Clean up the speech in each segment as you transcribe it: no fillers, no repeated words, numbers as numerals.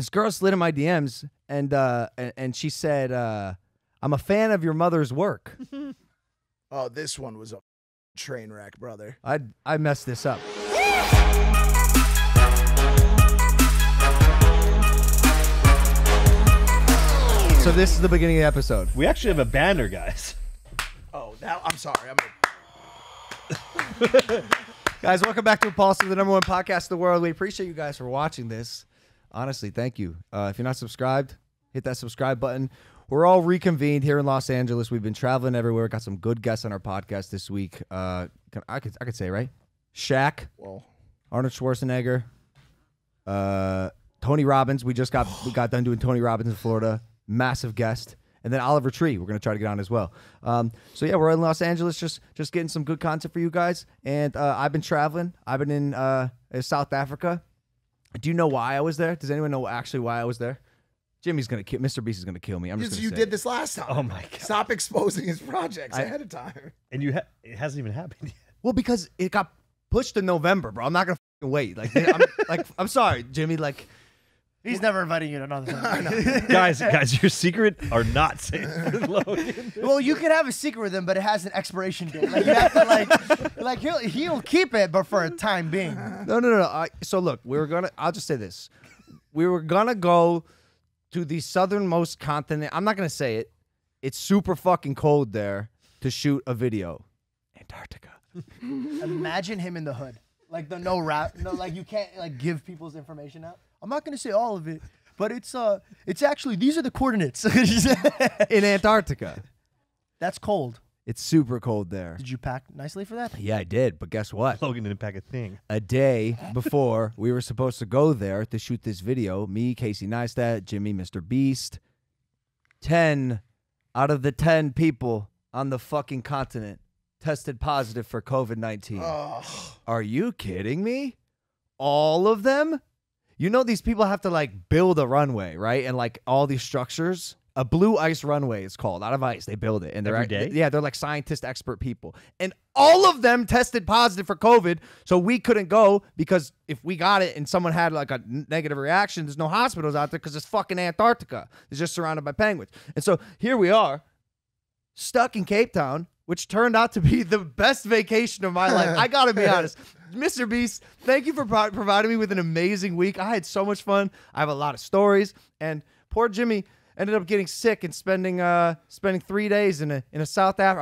this girl slid in my DMs and she said, I'm a fan of your mother's work. Oh, this one was a train wreck, brother. I messed this up. So this is the beginning of the episode. We actually have a banner, guys. Oh, now I'm sorry. Guys, welcome back to Impaulsive, the #1 podcast in the world. We appreciate you guys for watching this. Honestly, thank you. If you're not subscribed, hit that subscribe button. We're all reconvened here in Los Angeles. We've been traveling everywhere. Got some good guests on our podcast this week. I could say, right? Shaq, Well, Arnold Schwarzenegger, Tony Robbins. We got done doing Tony Robbins in Florida. Massive guest. And then Oliver Tree, we're going to try to get on as well. So yeah, we're in Los Angeles, just getting some good content for you guys. And I've been traveling. I've been in South Africa. Do you know why I was there? Does anyone know actually why I was there? Jimmy's going to kill Mr. Beast is going to kill me. I'm just you did this last time. Oh my God. Stop exposing his projects ahead of time. And it hasn't even happened yet. Well, because it got pushed to November, bro. I'm not going to wait. I'm sorry, Jimmy. Like, he's never inviting you to another thing. guys, your secret are not safe with Logan. Well, you could have a secret with him, but it has an expiration date. Like you have to like he'll keep it, but for a time being. No. So look, I'll just say this. We were gonna go to the southernmost continent. I'm not gonna say it. It's super fucking cold there to shoot a video. Antarctica. Imagine him in the hood, like the no, like you can't like give people's information out. I'm not gonna say all of it, but it's actually these are the coordinates In Antarctica. That's cold. It's super cold there. Did you pack nicely for that? Yeah, I did, but guess what? Logan didn't pack a thing. A day before we were supposed to go there to shoot this video, me, Casey Neistat, Jimmy, Mr. Beast, 10 out of the 10 people on the fucking continent tested positive for COVID-19. Oh. Are you kidding me? All of them? You know these people have to like build a runway, right? And like all these structures. A blue ice runway is called. Out of ice, they build it. And they're Every day? Yeah, they're like scientist expert people. And all of them tested positive for COVID, so we couldn't go because if we got it and someone had like a negative reaction, there's no hospitals out there because it's fucking Antarctica. It's just surrounded by penguins. And so here we are, stuck in Cape Town, which turned out to be the best vacation of my life. I gotta be honest. Mr. Beast, thank you for providing me with an amazing week. I had so much fun. I have a lot of stories. And poor Jimmy ended up getting sick and spending 3 days in a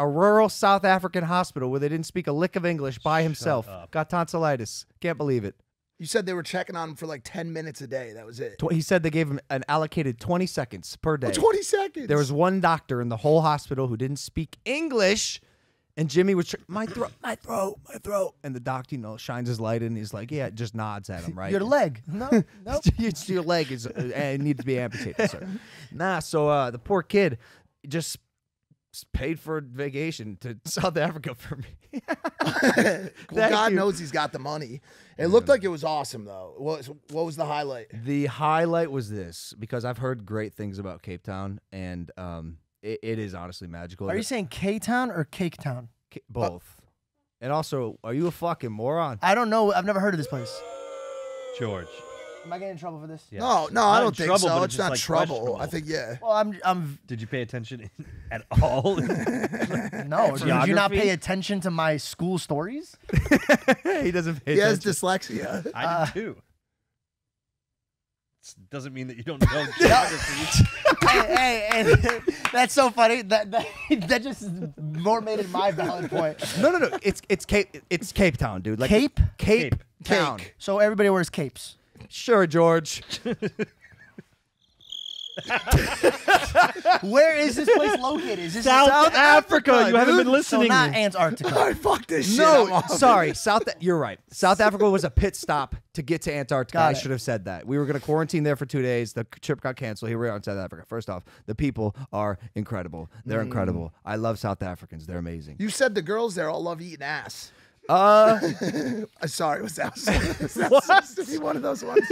rural South African hospital where they didn't speak a lick of English by himself. Got tonsillitis. Can't believe it. You said they were checking on him for like 10 minutes a day. That was it. He said they gave him an allocated 20 seconds per day. 20 seconds. There was one doctor in the whole hospital who didn't speak English, and Jimmy was my throat. And the doctor, shines his light in. He's like, yeah, just nods at him, right? Your leg. No. Your leg is needs to be amputated, sir. Nah, so the poor kid just paid for a vacation to South Africa for me. Well, God knows he's got the money. It looked like it was awesome, though. What was the highlight? The highlight was this, because I've heard great things about Cape Town, and it is honestly magical. Are you saying K-Town or Cake Town? Both. And also, are you a fucking moron? I don't know. I've never heard of this place. George. Am I getting in trouble for this? Yeah. No, I Not don't in think trouble, so. but It's just, not like, trouble. questionable. I think, yeah. Well, I'm. Did you pay attention at all? No. Did you not pay attention to my school stories? He doesn't pay He has attention. dyslexia. I did too. Doesn't mean that you don't know geography. hey, that's so funny. That just is more made it my valid point. No. It's Cape Town, dude. Like Cape Town. So everybody wears capes. Sure, George. Where is this place located? Is this South Africa. You haven't dude? been listening. So not Antarctica. All right, fuck this shit. No, I'm off. sorry. You're right. South Africa was a pit stop to get to Antarctica. Got I it. should have said that. We were going to quarantine there for 2 days. The trip got canceled. Here we are in South Africa. First off, the people are incredible. They're incredible. I love South Africans. They're amazing. You said the girls there all love eating ass. Sorry, was that supposed to be one of those ones?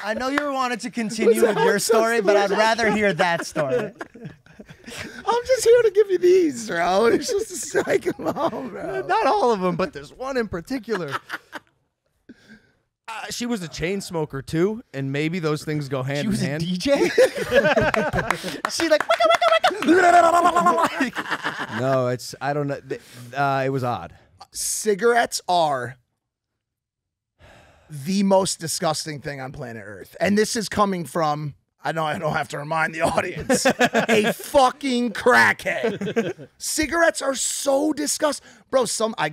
I know you wanted to continue with your story, but I'd rather hear that story. I'm just here to give you these, bro. It's just to strike them home, bro. Not all of them, but there's one in particular. she was a chain smoker too, and maybe those things go hand She in was a hand. DJ. She like wicka. No, it's I don't know. It was odd. Cigarettes are the most disgusting thing on planet Earth. And this is coming from, I know I don't have to remind the audience, a fucking crackhead. Cigarettes are so disgusting. Bro,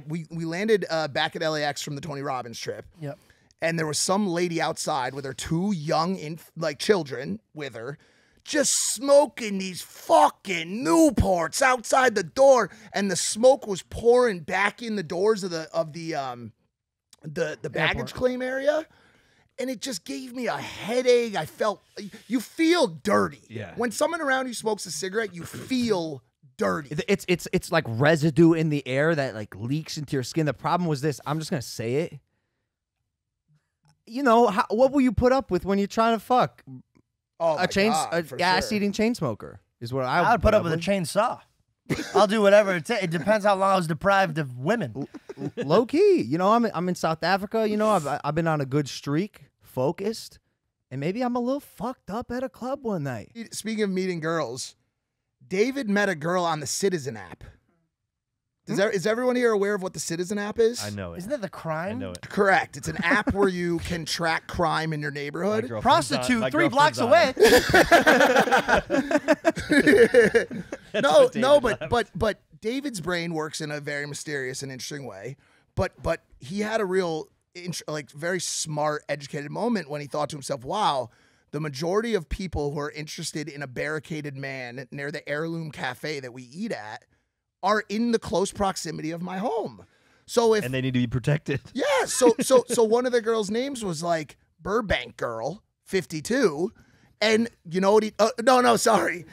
we landed back at LAX from the Tony Robbins trip. Yep. And there was some lady outside with her 2 young children with her, just smoking these fucking Newports outside the door, and the smoke was pouring back in the doors of the baggage claim area, and it just gave me a headache. I felt, you feel dirty. Yeah. When someone around you smokes a cigarette, you feel dirty. It's like residue in the air that like leaks into your skin. The problem was this. I'm just gonna say it. You know, what will you put up with when you're trying to fuck? Oh, A gas-eating chain smoker is what I would put up with a chainsaw. I'll do whatever it takes. It depends how long I was deprived of women. Low key, you know, I'm in South Africa. You know, I've been on a good streak, focused, and maybe I'm a little fucked up at a club one night. Speaking of meeting girls, David met a girl on the Citizen app. Is everyone here aware of what the Citizen app is? I know it. Isn't that the crime? I know it. Correct. It's an app where you can track crime in your neighborhood. Prostitute 3 blocks away. But David's brain works in a very mysterious and interesting way. But he had a real, very smart, educated moment when he thought to himself, wow, the majority of people who are interested in a barricaded man near the Heirloom Cafe that we eat at are in the close proximity of my home. And they need to be protected. Yeah. So one of the girls' names was like Burbank Girl 52, and you know what? Sorry.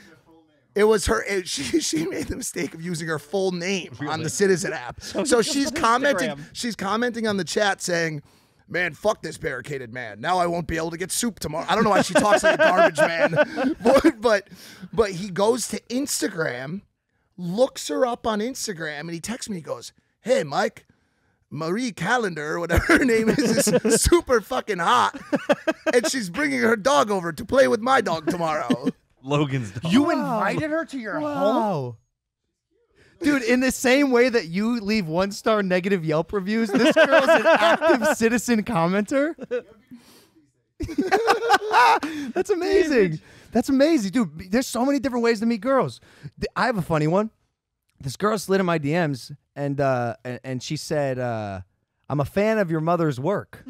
It was her. She made the mistake of using her full name on the Citizen app. So she's commenting. She's commenting on the chat saying, "Man, fuck this barricaded man. Now I won't be able to get soup tomorrow." I don't know why she talks like a garbage man, but he goes to Instagram, looks her up on Instagram, and he texts me. He goes, "Hey, Mike, Marie Callender, or whatever her name is super fucking hot, and she's bringing her dog over to play with my dog tomorrow." Logan's dog. You invited her to your home? Dude, in the same way that you leave 1-star negative Yelp reviews, this girl's an active citizen commenter. That's amazing. That's amazing, dude. There's so many different ways to meet girls. I have a funny one. This girl slid in my DMs, and she said, "I'm a fan of your mother's work."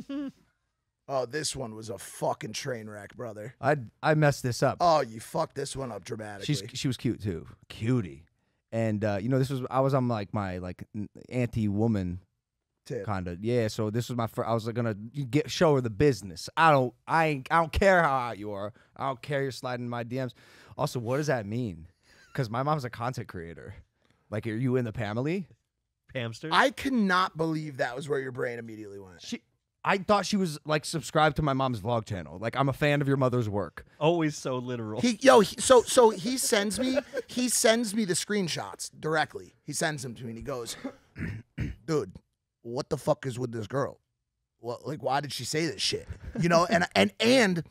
Oh, this one was a fucking train wreck, brother. I messed this up. Oh, you fucked this one up dramatically. She was cute too, cutie. And I was on like my anti-woman kind of, yeah. So this was my first. I was gonna show her the business. I don't care how hot you are. I don't care you're sliding in my DMs. Also, what does that mean? Because my mom's a content creator. Like, are you in the family? Pamsters? I cannot believe that was where your brain immediately went. I thought she was like subscribed to my mom's vlog channel. Like, I'm a fan of your mother's work. Always so literal. So he sends me the screenshots directly. He sends them to me and he goes, "Dude, what the fuck is with this girl? Well, like, why did she say this shit?" You know, and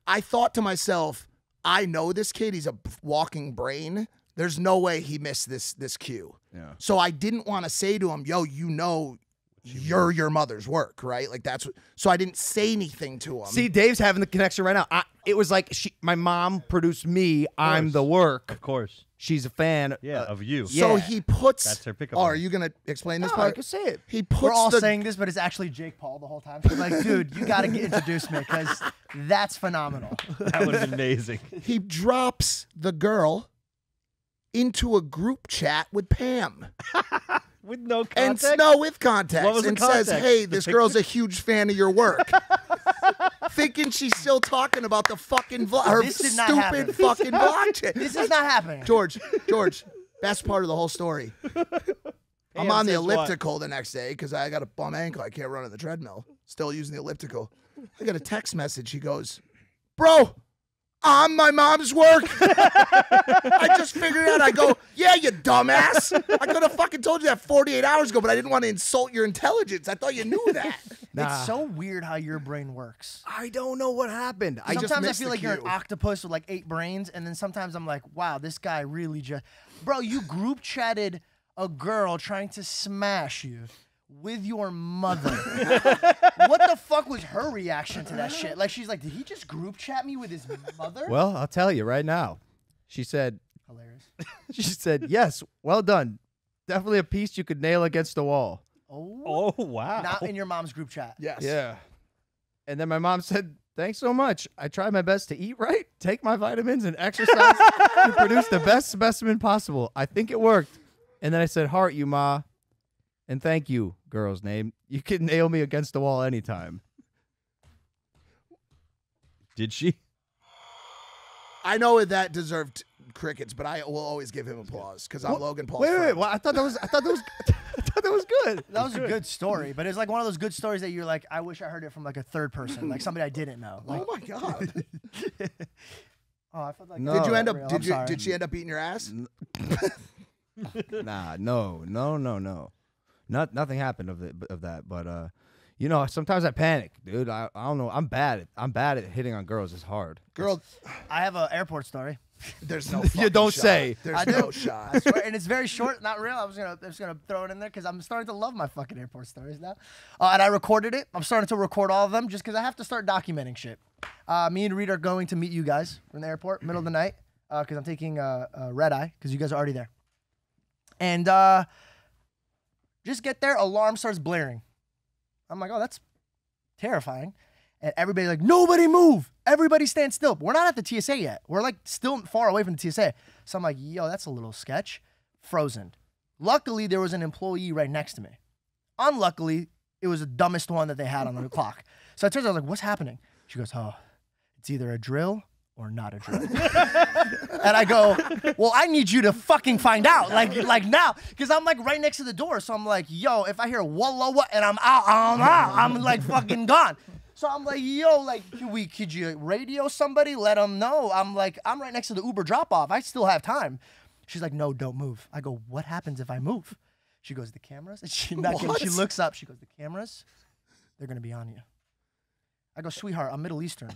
I thought to myself, I know this kid, he's a walking brain. There's no way he missed this cue. Yeah. So I didn't want to say to him, "Yo, you know you're your mother's work," right? Like, that's what, so I didn't say anything to him. See, Dave's having the connection right now. It was like my mom produced me. I'm the work. Of course. She's a fan. Of you. So he puts. That's her pickup. Oh, are you gonna explain this part? I can say it. He puts. We're all saying this, but it's actually Jake Paul the whole time. He's like, "Dude, you gotta introduce me because that's phenomenal." That would have been amazing. He drops the girl into a group chat with Pam. With no context? With context. What was and the context? says, "Hey, The this girl's a huge fan of your work." Thinking she's still talking about the fucking vlog. Her This did not happen. stupid fucking vlog shit. This is not happening. George, best part of the whole story. I'm on the says what? elliptical the next day because I got a bum ankle. I can't run on the treadmill. Still using the elliptical. I got a text message. He goes, "Bro, on my mom's work. I just figured it out. I go, yeah, you dumbass. I could have fucking told you that 48 hours ago, but I didn't want to insult your intelligence. I thought you knew that. It's so weird how your brain works. I don't know what happened. Sometimes I feel like you're an octopus with like 8 brains, and then sometimes I'm like, wow, this guy really just... Bro, you group chatted a girl trying to smash you with your mother. What the fuck was her reaction to that shit? Like, she's like, did he just group chat me with his mother? Well, I'll tell you right now. She said, Hilarious. she said, yes, well done. Definitely a piece you could nail against the wall. Oh, wow. Not in your mom's group chat. Yes. Yeah. And then my mom said, thanks so much. I try my best to eat right, take my vitamins, and exercise to produce the best specimen possible. I think it worked. And then I said, heart you, Ma. And thank you, girl's name. You can nail me against the wall anytime. Did she? I know that deserved crickets, but I will always give him applause because I'm Logan Paul's Wait. friend. Well, I thought that was good. That was a good story, but it's like one of those good stories that you're like, I wish I heard it from like a third person, like somebody I didn't know. Like, Oh my god! oh, I felt like No. Did you end up? I'm Did you? sorry. Did she end up beating your ass? Nah, no. Nothing happened of that, but you know, sometimes I panic, dude. I don't know. I'm bad at hitting on girls. It's hard. Girl, I have an airport story. there's no. You fucking don't shot. say. There's I do. no shot. I swear, and it's very short, not real. I'm just gonna throw it in there because I'm starting to love my fucking airport stories now. And I recorded it. I'm starting to record all of them just because I have to start documenting shit. Me and Reed are going to meet you guys in the airport, middle of the night, because I'm taking red eye because you guys are already there. And just get there, alarm starts blaring. I'm like, oh, that's terrifying. And everybody's like, nobody move. Everybody stand still. But we're not at the TSA yet. We're like still far away from the TSA. So I'm like, yo, that's a little sketch. Frozen. Luckily, there was an employee right next to me. Unluckily, it was the dumbest one that they had on the clock. So I turned to her, I was like, what's happening? She goes, oh, it's either a drill or not a drill. And I go, well, I need you to fucking find out, like now, because I'm like right next to the door. So I'm like, yo, if I hear walla what and I'm out, I'm like fucking gone. So I'm like, yo, like, could you radio somebody, let them know? I'm like, I'm right next to the Uber drop off. I still have time. She's like, no, don't move. I go, what happens if I move? She goes, the cameras. And she looks up. She goes, the cameras, they're gonna be on you. I go, sweetheart, I'm Middle Eastern.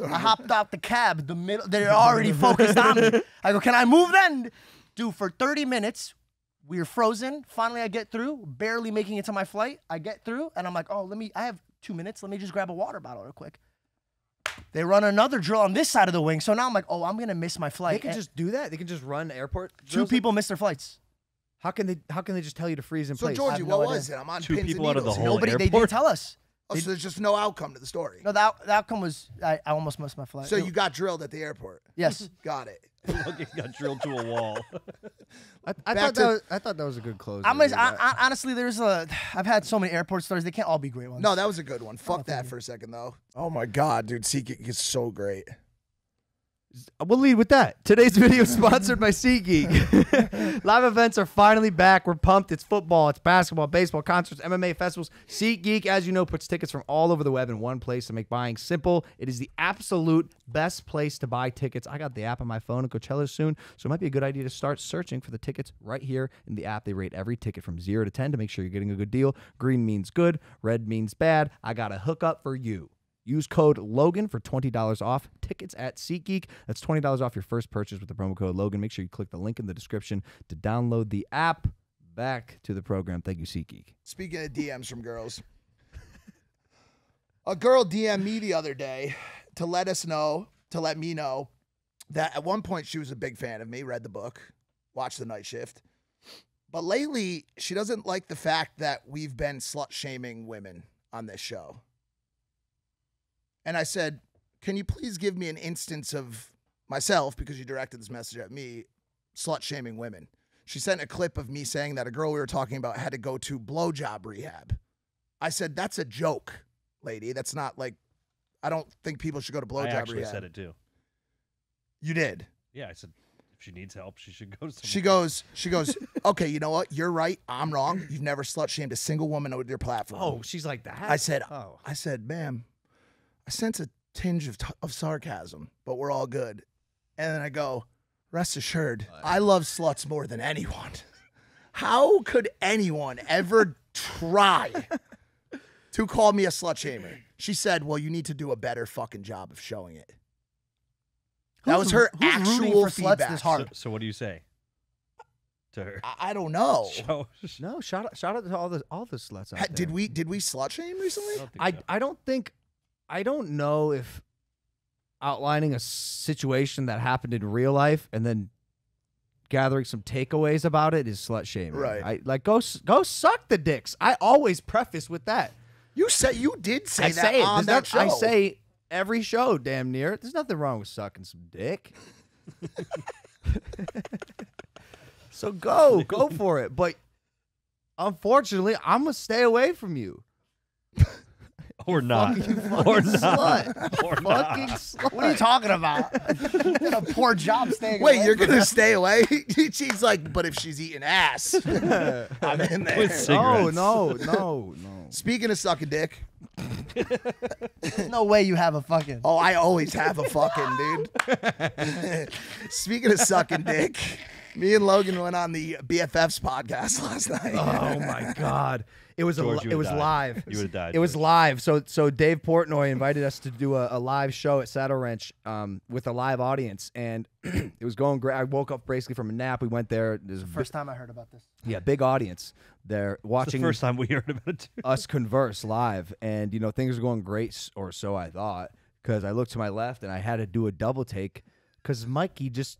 I hopped out the cab. They're already focused on me. I go, can I move then? Dude, for 30 minutes, we were frozen. Finally, I get through, barely making it to my flight. I get through, and I'm like, oh, I have 2 minutes. Let me just grab a water bottle real quick. They run another drill on this side of the wing. So now I'm like, oh, I'm going to miss my flight. They can just do that. They can just run airport. Two people miss their flights. How can they just tell you to freeze in So place? Georgie, no what idea. was it? I'm on Two pins people and out of the needles. whole Nobody, they airport? didn't tell us. Oh, so there's just no outcome to the story. No, the outcome was I almost missed my flight. So you got drilled at the airport. Yes. Got it. Logan got drilled to a wall. I thought that was a good close. Honestly, I've had so many airport stories. They can't all be great ones. No, that was a good one. Fuck that for a second, though. Oh my god, dude, SeatGeek is so great. We'll lead with that. Today's video is sponsored by SeatGeek. Live events are finally back. We're pumped. It's football, it's basketball, baseball, concerts, MMA, festivals. SeatGeek, as you know, puts tickets from all over the web in one place to make buying simple. It is the absolute best place to buy tickets. I got the app on my phone at Coachella soon, so it might be a good idea to start searching for the tickets right here in the app. They rate every ticket from 0 to 10 to make sure you're getting a good deal. Green means good, red means bad. I got a hookup for you. Use code Logan for $20 off tickets at SeatGeek. That's $20 off your first purchase with the promo code Logan. Make sure you click the link in the description to download the app. Back to the program. Thank you, SeatGeek. Speaking of DMs from girls, a girl DM'd me the other day to let me know that at one point she was a big fan of me, read the book, watched The Night Shift. But lately, she doesn't like the fact that we've been slut-shaming women on this show. And I said, can you please give me an instance of myself, because you directed this message at me, slut-shaming women? She sent a clip of me saying that a girl we were talking about had to go to blowjob rehab. I said, that's a joke, lady. That's not like, I don't think people should go to blowjob rehab. I actually said it too. You did? Yeah, I said, if she needs help, she should go to She goes, okay, you know what? You're right. I'm wrong. You've never slut-shamed a single woman with your platform. Oh, she's like that? I said, ma'am, I sense a tinge of sarcasm, but we're all good. And then I go, rest assured, I love sluts more than anyone. How could anyone ever try to call me a slut shamer? She said, well, you need to do a better fucking job of showing it. That was her rooting actual for sluts feedback. this hard? So what do you say to her? I don't know. No, shout out to all the sluts out there. Did we slut shame recently? I don't know if outlining a situation that happened in real life and then gathering some takeaways about it is slut shaming. Right. Go suck the dicks. I always preface with that. You did say I that say it. on There's that show. I say every show, damn near. There's nothing wrong with sucking some dick. So go for it. But unfortunately, I'm gonna stay away from you. Or not. Or not. Or Fucking not. slut. What are you talking about? You did a poor job staying Wait, away you're from gonna her. stay away? She's like, but if she's eating ass, I'm in there. With cigarettes. No. Speaking of sucking dick, There's no way you have a fucking. oh, I always have a fucking dude. Speaking of sucking dick, me and Logan went on the BFFs podcast last night. Oh my God. It was George, you it was would've died. live. You would've died, It was George. live. So Dave Portnoy invited us to do a live show at Saddle Wrench with a live audience, and it was going great. I woke up basically from a nap. We went there. There's a First time I heard about this. big audience there It's the watching first time we heard about it, too. us converse live, and things were going great, or so I thought, because I looked to my left and I had to do a double take because Mikey just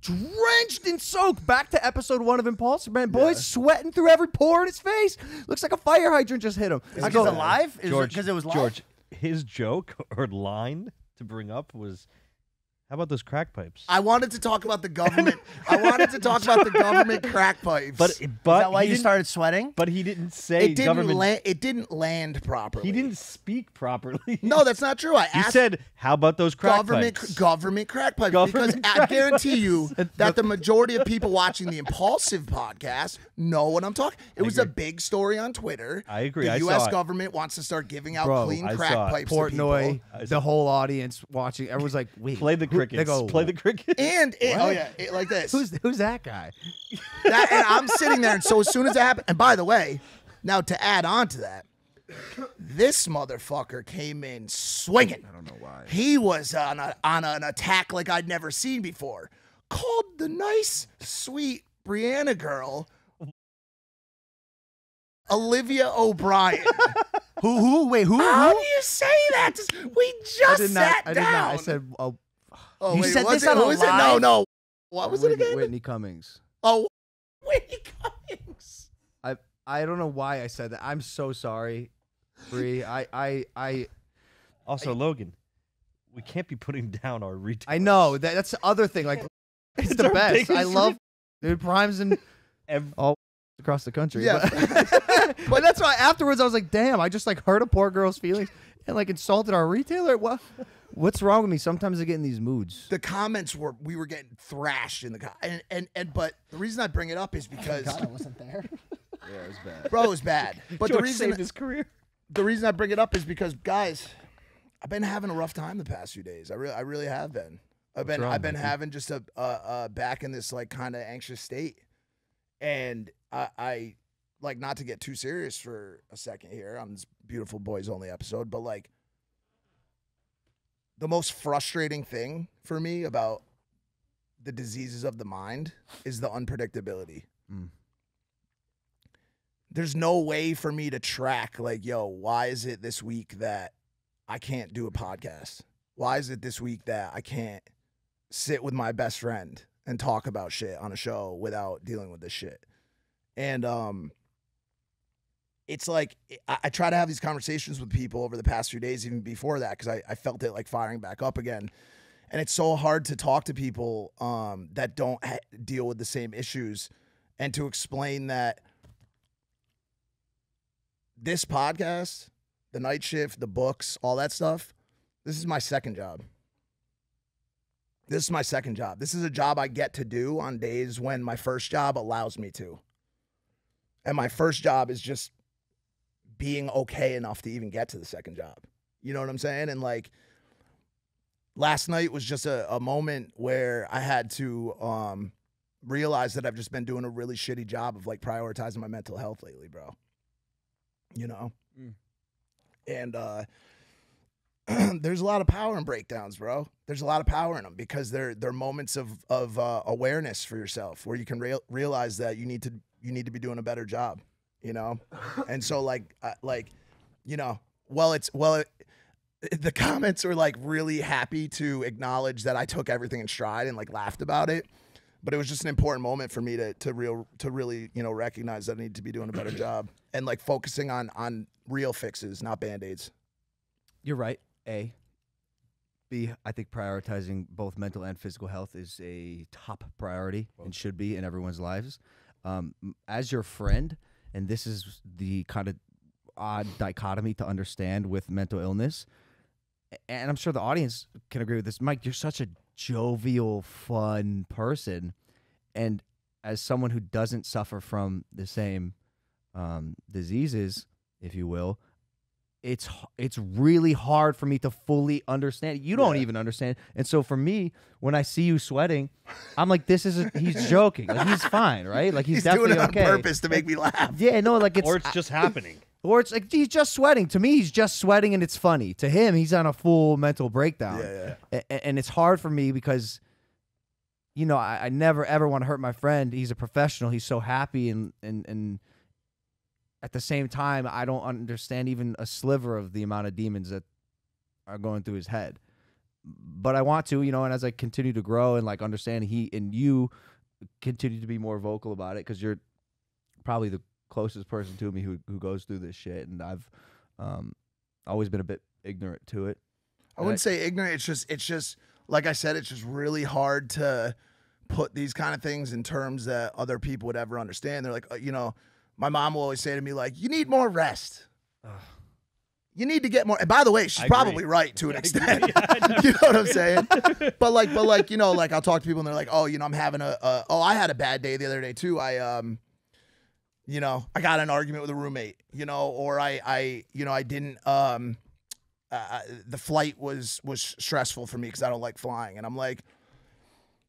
drenched in soak. Back to episode 1 of Impaulsive, man. Boy's sweating through every pore in his face. Looks like a fire hydrant just hit him. Is it alive? Because it was live? George, his joke or line to bring up was, how about those crack pipes? I wanted to talk about the government. I wanted to talk about the government crack pipes. But Is that why he you didn't- started sweating? But he didn't say it didn't government. it didn't land properly. He didn't speak properly. No, that's not true. I You asked said, how about those crack government pipes? government crack pipes Government because I crack guarantee you that the majority of people watching the Impaulsive podcast know what I'm talking. It was a big story on Twitter. I agree. The I U.S. saw it. government wants to start giving out Bro, clean I crack saw it. pipes to Portnoy, people. the whole audience watching. Everyone's like, wait. Play the crickets. They go, Play the crickets. And like this. Who's that guy? And I'm sitting there, and so as soon as that happened, and by the way, now to add on to that, this motherfucker came in swinging. I don't know why. He was on an attack like I'd never seen before. Called the nice, sweet Brianna girl Olivia O'Brien. Wait, who? How do you say that? We just sat I down. did not. I said, oh, Oh, You wait, said was this on a who is it? live? No. What was it again? Whitney Cummings. Oh, Whitney Cummings. I don't know why I said that. I'm so sorry, Bree. Also, Logan, we can't be putting down our retail. I know that's the other thing. Like, it's the our best. biggest I love dude primes in all across the country. Yeah. But that's why afterwards I was like, damn, I just like hurt a poor girl's feelings and like insulted our retailer. What's wrong with me? Sometimes I get in these moods. The comments we were getting thrashed in the and but the reason I bring it up is because God, I wasn't there. Yeah, it was bad. bro, it was bad. But George the reason saved his career. the reason I bring it up is because guys, I've been having a rough time the past few days. I really have been. I've been having just a back in this like kind of anxious state, and I like, not to get too serious for a second here on this beautiful boys only episode, but like the most frustrating thing for me about the diseases of the mind is the unpredictability. There's no way for me to track, like, yo, why is it this week that I can't do a podcast? Why is it this week that I can't sit with my best friend and talk about shit on a show without dealing with this shit? And it's like, I try to have these conversations with people over the past few days, even before that, because I felt it like firing back up again. And it's so hard to talk to people that don't deal with the same issues, and to explain that this podcast, the night shift, the books, all that stuff, this is my second job. This is my second job. This is a job I get to do on days when my first job allows me to. And my first job is just being okay enough to even get to the second job. You know what I'm saying? And like, last night was just a moment where I had to realize that I've just been doing a really shitty job of like prioritizing my mental health lately, bro. You know? And there's a lot of power in breakdowns, bro. There's a lot of power in them because they're moments of awareness for yourself where you can realize that you need to be doing a better job, you know? And so you know, the comments were like really happy to acknowledge that I took everything in stride and like laughed about it. But it was just an important moment for me to really, you know, recognize that I need to be doing a better job and like focusing on real fixes, not Band-Aids. You're right. A. B. I think prioritizing both mental and physical health is a top priority and should be in everyone's lives. As your friend, and this is the kind of odd dichotomy to understand with mental illness, and I'm sure the audience can agree with this. Mike, you're such a jovial, fun person, and as someone who doesn't suffer from the same diseases, if you will, it's really hard for me to fully understand. You don't even understand, and so for me, when I see you sweating, I'm like, he's joking, like he's fine, right? Like he's definitely doing it okay. on purpose to make me laugh. Yeah, no, like Or it's just happening. Or it's like he's just sweating. To me, he's just sweating and it's funny. To him, he's on a full mental breakdown. Yeah. And it's hard for me because, you know, I never ever want to hurt my friend. He's a professional. He's so happy and at the same time, I don't understand even a sliver of the amount of demons that are going through his head. But I want to, you know, and as I continue to grow and like understand, he and you continue to be more vocal about it because you're probably the closest person to me who goes through this shit, and I've always been a bit ignorant to it. I wouldn't say ignorant. It's just like I said. It's just really hard to put these kind of things in terms that other people would ever understand. They're like, you know, my mom will always say to me like, "You need more rest. You need to get more." And by the way, she's probably right to an extent. You know what I'm saying? But like, you know, like I'll talk to people and they're like, "Oh, you know, I'm having I had a bad day the other day too. You know, I got in an argument with a roommate, you know, or I didn't, the flight was stressful for me because I don't like flying. And I'm like,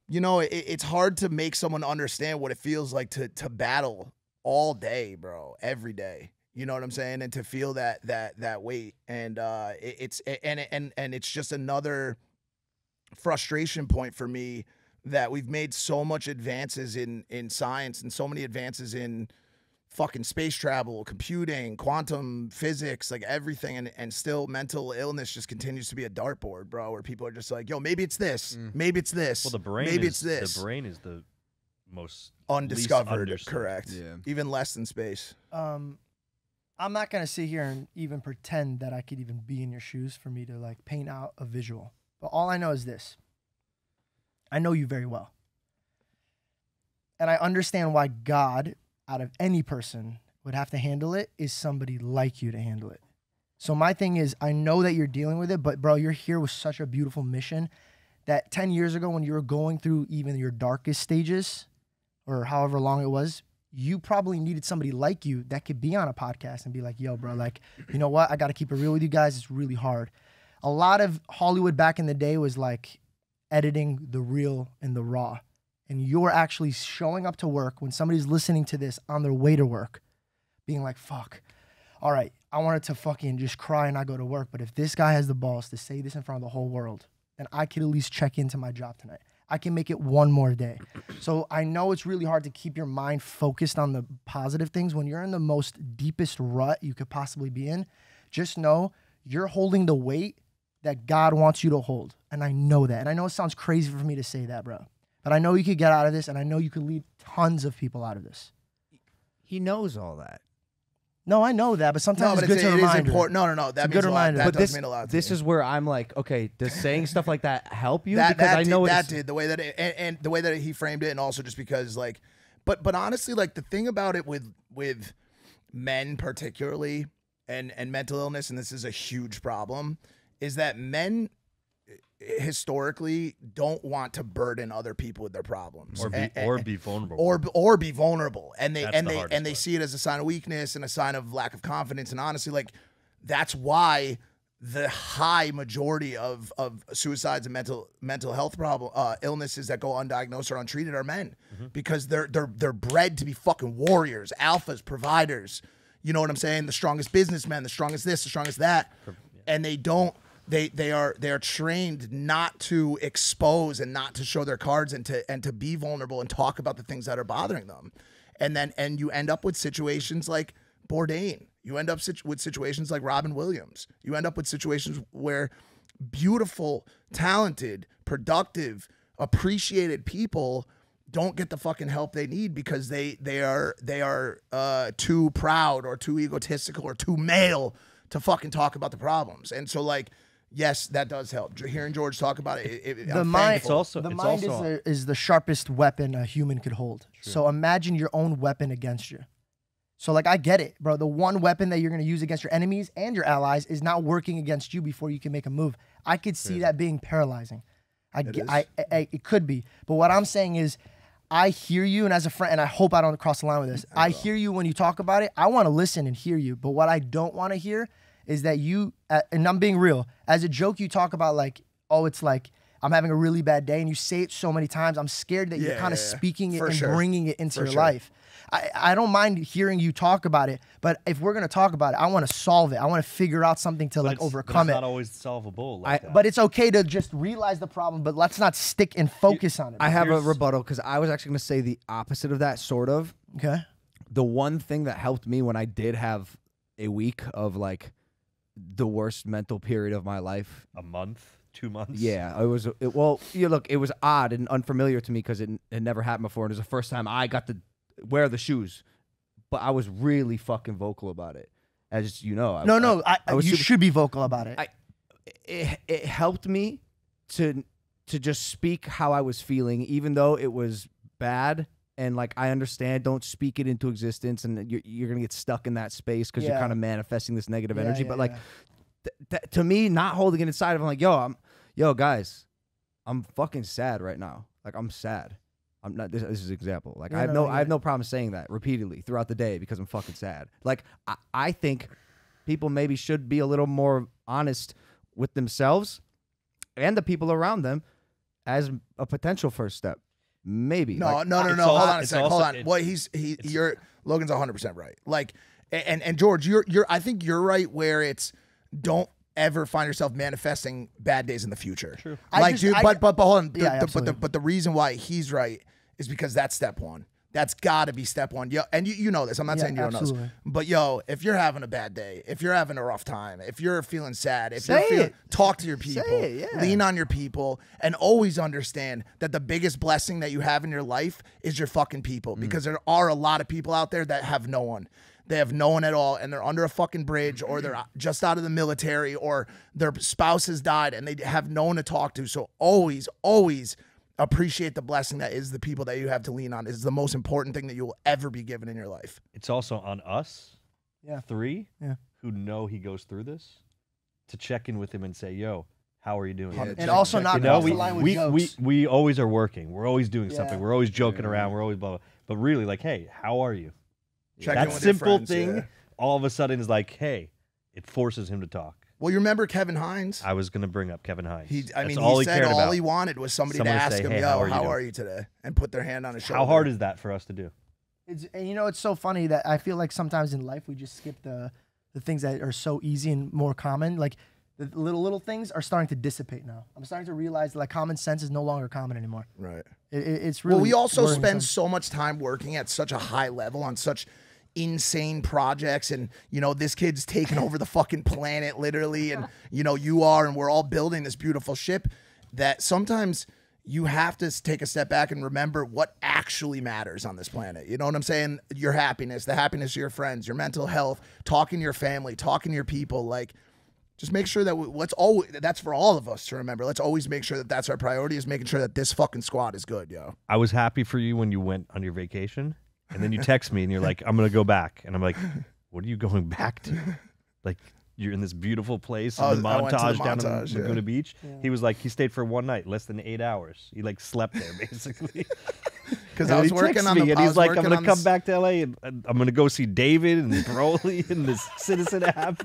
you know, it's hard to make someone understand what it feels like to battle all day, bro, every day. You know what I'm saying? And to feel that weight. And it's just another frustration point for me that we've made so much advances in science and so many advances in fucking space travel, computing, quantum physics, like everything, and still mental illness just continues to be a dartboard, bro, where people are just like, yo, maybe it's this, maybe it's this, well, the brain maybe is, it's this. The brain is the most undiscovered, least correct. Yeah. Even less than space. I'm not gonna sit here and even pretend that I could even be in your shoes for me to like paint out a visual. But all I know is this. I know you very well. And I understand why God, out of any person, would have to handle it is somebody like you to handle it. So my thing is, I know that you're dealing with it, but bro, you're here with such a beautiful mission that 10 years ago when you were going through even your darkest stages or however long it was, you probably needed somebody like you that could be on a podcast and be like, yo, bro, like, you know what? I got to keep it real with you guys. It's really hard. A lot of Hollywood back in the day was like editing the real and the raw. And you're actually showing up to work when somebody's listening to this on their way to work, being like, fuck, all right, I wanted to fucking just cry and not go to work. But if this guy has the balls to say this in front of the whole world, then I could at least check into my job tonight. I can make it one more day. So I know it's really hard to keep your mind focused on the positive things. When you're in the most deepest rut you could possibly be in, just know you're holding the weight that God wants you to hold. And I know that. And I know it sounds crazy for me to say that, bro. But I know you could get out of this, and I know you could lead tons of people out of this. He knows all that. No, I know that, but sometimes it's good to it remind is important. No. That means a lot. That does mean a lot. This is where I'm like, okay, does saying stuff like that help you? That Because did the way that it, and the way that he framed it, and also just because like, but honestly, like the thing about it with men particularly, and mental illness, and this is a huge problem, is that men historically don't want to burden other people with their problems or be vulnerable or be vulnerable, and they That's they see it as a sign of weakness and a sign of lack of confidence. And honestly, like that's why the high majority of suicides and mental health illnesses that go undiagnosed or untreated are men, because they're bred to be fucking warriors, alphas, providers. You know what I'm saying? The strongest businessmen, the strongest this, the strongest that, and they don't. They are trained not to expose and not to show their cards and to be vulnerable and talk about the things that are bothering them, and you end up with situations like Bourdain. You end up with situations like Robin Williams. You end up with situations where beautiful, talented, productive, appreciated people don't get the fucking help they need because they are too proud or too egotistical or too male to fucking talk about the problems. And so, like, yes, that does help. Hearing George talk about it, the I'm mind, thankful. the mind is the sharpest weapon a human could hold. True. So imagine your own weapon against you. So, like, I get it, bro. The one weapon that you're going to use against your enemies and your allies is not working against you before you can make a move. I could see that being paralyzing. It could be. But what I'm saying is, I hear you, and as a friend, and I hope I don't cross the line with this, I hear you when you talk about it. I want to listen and hear you. But what I don't want to hear is that you, and I'm being real, as a joke, you talk about, like, oh, it's like, I'm having a really bad day, and you say it so many times. I'm scared that you're kind of speaking it and bringing it into your life. I don't mind hearing you talk about it, but if we're going to talk about it, I want to solve it. I want to figure out something to overcome it. It's not always solvable like that. But it's okay to just realize the problem, but let's not stick and focus on it. I have a rebuttal because I was actually going to say the opposite of that, sort of. Okay. The one thing that helped me when I did have a week of, like, the worst mental period of my life. A month? 2 months? Yeah, look, it was odd and unfamiliar to me because it never happened before. And it was the first time I got to wear the shoes, but I was really fucking vocal about it. As you know, you should be vocal about it. It helped me to just speak how I was feeling, even though it was bad. And, like, I understand, don't speak it into existence, and you're gonna get stuck in that space because you're kind of manifesting this negative energy. But like, to me, not holding it inside, I'm like, yo, guys, I'm fucking sad right now. Like, I'm sad. I'm not. This is an example. Like, I have no problem saying that repeatedly throughout the day because I'm fucking sad. Like, I think people maybe should be a little more honest with themselves and the people around them as a potential first step. Maybe. No. Hold on a second. Hold on. Well, Logan's 100% right. Like, and George, I think you're right where it's don't ever find yourself manifesting bad days in the future. True. Like, but hold on. But the reason why he's right is because that's step one. That's got to be step one. Yo, and you know this. I'm not saying you don't know this. But, yo, if you're having a bad day, if you're having a rough time, if you're feeling sad, talk to your people. Lean on your people, and always understand that the biggest blessing that you have in your life is your fucking people. Because there are a lot of people out there that have no one. They have no one at all, and they're under a fucking bridge, or they're just out of the military, or their spouse has died, and they have no one to talk to. So always, always appreciate the blessing that is the people that you have to lean on. Is the most important thing that you will ever be given in your life. It's also on us, three, who know he goes through this, to check in with him and say, yo, how are you doing? And also not cross the line with jokes. We always are working. We're always doing something. We're always joking around. We're always blah, blah. But really, like, hey, how are you? That simple thing all of a sudden is like, hey, it forces him to talk. Well, you remember Kevin Hines? I was going to bring up Kevin Hines. He said all he wanted was somebody to ask him, yo, how are you today? And put their hand on his shoulder. How hard is that for us to do? And you know, it's so funny that I feel like sometimes in life we just skip the things that are so easy and more common. Like, the little things are starting to dissipate now. I'm starting to realize that, like, common sense is no longer common anymore. Right. It's really. Well, we also spend so much time working at such a high level on such insane projects, and this kid's taking over the fucking planet literally, and you are, and we're all building this beautiful ship, that sometimes you have to take a step back and remember what actually matters on this planet. You know what I'm saying? Your happiness, the happiness of your friends, your mental health, talking to your family, talking to your people. Like, just make sure that that's for all of us to remember. Let's always make sure that that's our priority, is making sure that this fucking squad is good, yo. I was happy for you when you went on your vacation. And then you text me and you're like, I'm going to go back. And I'm like, what are you going back to? Like, you're in this beautiful place in the montage down on Laguna Beach. Yeah. He was like, he stayed for one night, less than 8 hours. He, like, slept there, basically. because I was working on the. And he's like, I'm gonna come back to LA and I'm gonna go see David and Broly and this Citizen app.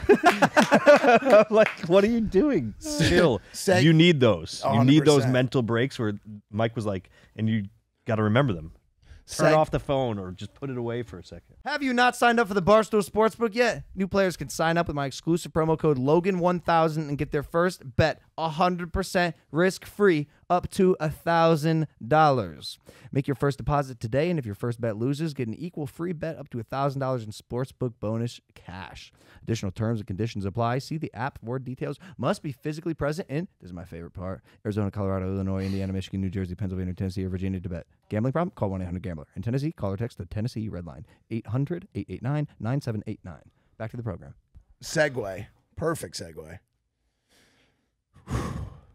I'm like, what are you doing? Chill. You need those. 100%. You need those mental breaks where Mike was like, and you got to remember them. Turn off the phone or just put it away for a second. Have you not signed up for the Barstool Sportsbook yet? New players can sign up with my exclusive promo code Logan1000 and get their first bet 100% risk-free up to $1,000. Make your first deposit today, and if your first bet loses, get an equal free bet up to $1,000 in sportsbook bonus cash. Additional terms and conditions apply. See the app for more details. Must be physically present in, this is my favorite part, Arizona, Colorado, Illinois, Indiana, Michigan, New Jersey, Pennsylvania, Tennessee, or Virginia to bet. Gambling problem? Call 1-800-GAMBLER. In Tennessee, call or text the Tennessee REDLINE, 800-889-9789. Back to the program. Segue. Perfect segue.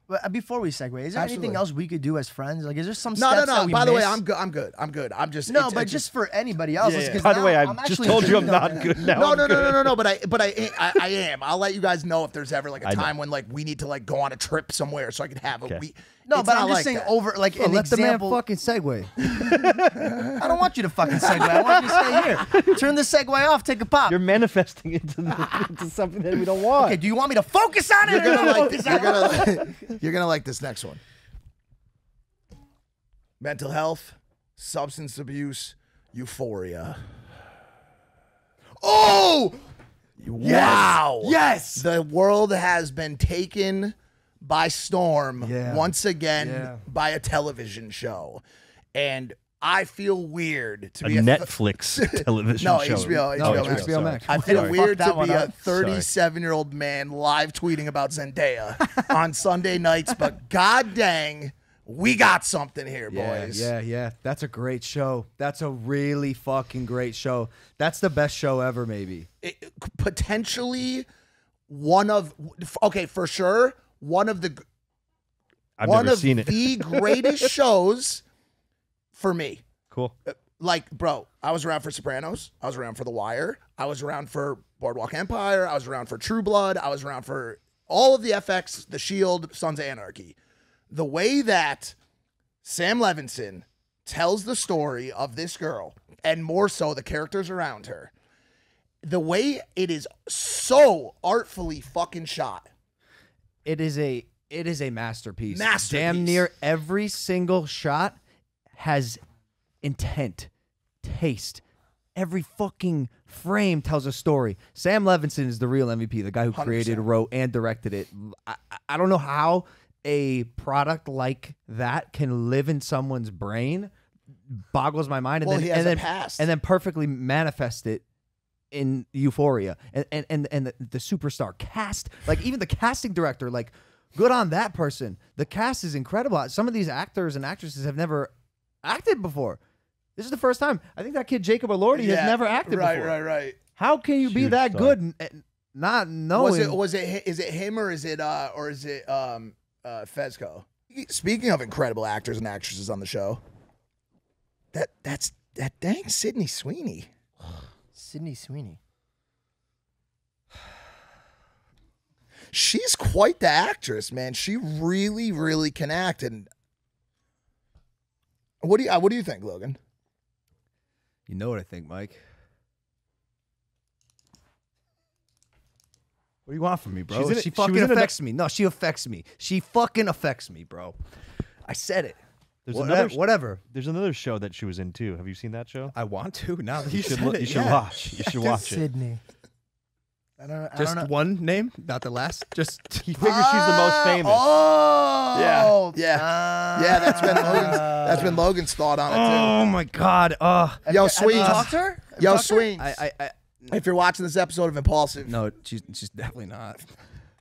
But before we segue, is there anything else we could do as friends? Like, is there some No. steps that we By the way, miss? I'm good. I'm just but just for anybody else. Yeah. By the way, I just actually told you I'm intrigued on not it. good now. No. But I am. I'll let you guys know if there's ever like a time when like we need to like go on a trip somewhere so I can have a week. No, It's but not I'm just like saying that. over like an Let the man example. fucking segue. I don't want you to fucking segue. I want you to stay here. Turn the segue off. Take a pop. You're manifesting into something that we don't want. Okay, do you want me to focus on it? You're or gonna not like focus this. on it? You're gonna like this next one. Mental health, substance abuse, Euphoria. Oh! Wow. Yes! The world has been taken by storm once again by a television show. And I feel weird to be a Netflix television no, show. HBO Max. Max. I feel Sorry. weird Fuck to that one be a up. 37-year-old man live tweeting about Zendaya on Sunday nights, but god dang, we got something here, boys. Yeah. That's a great show. That's a really fucking great show. That's the best show ever, maybe. Potentially one of, okay, for sure, one of the I've never seen it. the greatest shows for me. Cool. Like, bro, I was around for Sopranos. I was around for The Wire. I was around for Boardwalk Empire. I was around for True Blood. I was around for all of the FX, The Shield, Sons of Anarchy. The way that Sam Levinson tells the story of this girl, and more so the characters around her, the way it is so artfully fucking shot. It is a masterpiece. Masterpiece. Damn near every single shot has intent, taste. Every fucking frame tells a story. Sam Levinson is the real MVP, the guy who 100%. created, wrote, and directed it. I don't know how a product like that can live in someone's brain. Boggles my mind. And Well, then, he has and a then, past. And then perfectly manifest it in Euphoria. And the superstar cast, like even the casting director, like good on that person. The cast is incredible. Some of these actors and actresses have never acted before. This is the first time. I think that kid Jacob Elordi has never acted before. Right. How can you be Huge that star. good and not knowing? Is it him or is it Fezco? Speaking of incredible actors and actresses on the show, that's that dang Sydney Sweeney. Sydney Sweeney. She's quite the actress, man. She really, really can act. And what do you think, Logan? You know what I think, Mike. What do you want from me, bro? She fucking affects me. No, she affects me. She fucking affects me, bro. I said it. There's Whatever. There's another show that she was in too. Have you seen that show? I want to. Now that You should watch. You should watch it. Sydney. I don't know. One name, not the last. Just He figures she's the most famous. Oh, Yeah, that's been Logan's thought on it oh my god. too. Yo, Have you Sweeney. talked to her? Have you Yo, talked to her? Sweeney. If you're watching this episode of Impaulsive, No, she's definitely not.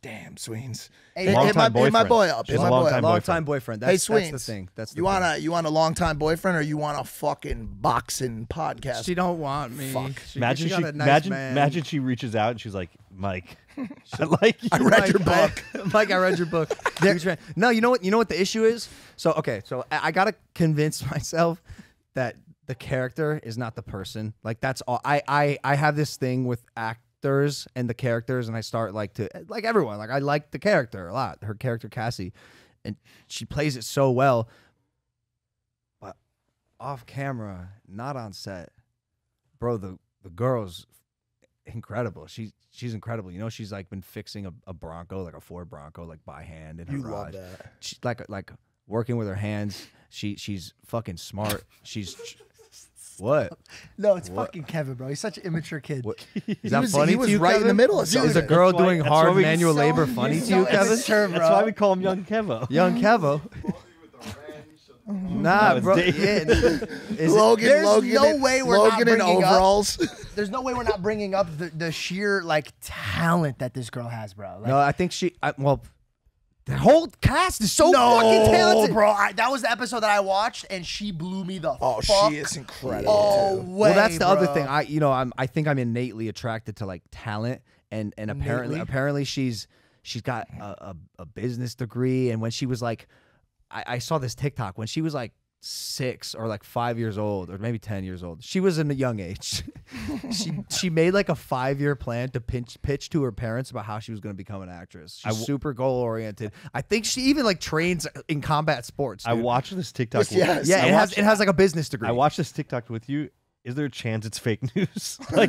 damn, Sweens. Hey, Hit Long-time my boyfriend. boy up. She's Hit a my boy long-time up. boy. Long-time boyfriend. Hey, That's the Sweens. thing. That's the You thing. want a long-time boyfriend or you want a fucking boxing podcast? She don't want me. Fuck. Imagine she she, got a nice imagine she reaches out and she's like, Mike, I like you. I read your book. Mike, I read your book. No, you know what? You know what the issue is? So I gotta convince myself that the character is not the person. Like that's all. I have this thing with actors and the characters, and I start like everyone. Like I like the character a lot. Her character Cassie, and she plays it so well. But off camera, not on set, bro. The girl's incredible. She's incredible. You know, she's like been fixing a Bronco, like a Ford Bronco, like by hand in her garage. Love that. She's like working with her hands. She's fucking smart. She's what? No, it's fucking Kevin, bro. He's such an immature kid. What? Is that funny He was to you, right Kevin? in the middle of Is something. a girl doing that's hard why we- manual So- labor funny to so you, Kevin? immature, bro. That's why we call him Young Kevo. Young Kevo. Nah, it's bro. Dave. Yeah, Logan, There's Logan, no in- way we're not Logan in bringing up- overalls. There's no way we're not bringing up the sheer like talent that this girl has, bro. Like, no, I think the whole cast is so fucking talented, bro. That was the episode that I watched, and she blew me the Oh, fuck. she is incredible. Oh, too. way, Well, that's the other bro. thing. I think I'm innately attracted to like talent, and apparently she's got a business degree, and when she was like, I saw this TikTok when she was like 6 or like 5 years old, or maybe 10 years old. She was in a young age. she made like a 5-year plan to pitch to her parents about how she was going to become an actress. She's super goal oriented. I think she even like trains in combat sports. I dude. watched this TikTok. Yes. Yeah, I it has like a business degree. I watched this TikTok with you. Is there a chance it's fake news? Like,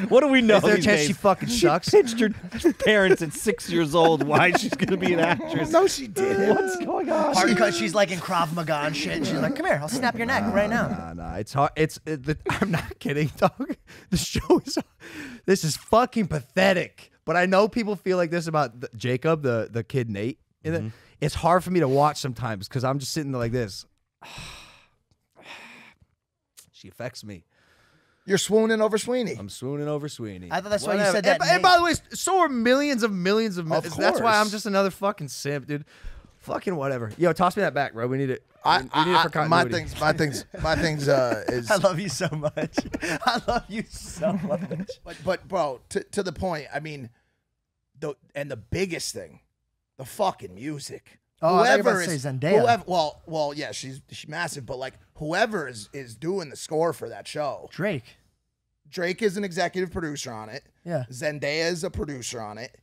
what do we know? Is there a these chance days? she fucking shucks? Pitched her parents at 6 years old why she's going to be an actress. No, she didn't. What's going on? Hard because she's like in Krav Maga and shit. And she's like, "Come here, I'll snap your neck right now." Nah, it's hard. I'm not kidding, dog. The show is. This is fucking pathetic. But I know people feel like this about Jacob, the kid Nate. It's hard for me to watch sometimes because I'm just sitting there like this. She affects me. You're swooning over Sweeney. I'm swooning over Sweeney. I thought that's why you Whatever. said that. And by the way, so are millions of millions. Of That's why I'm course. just another fucking simp, dude. Fucking whatever. Yo, toss me that back, bro. We need it. I, we need it for continuity. my things is. I love you so much. I love you so much. But bro, to the point. I mean, the biggest thing, the fucking music. Oh, I thought you were about to say Zendaya. Whoever, well, yeah, she's massive, but like whoever is doing the score for that show. Drake is an executive producer on it. Yeah. Zendaya is a producer on it.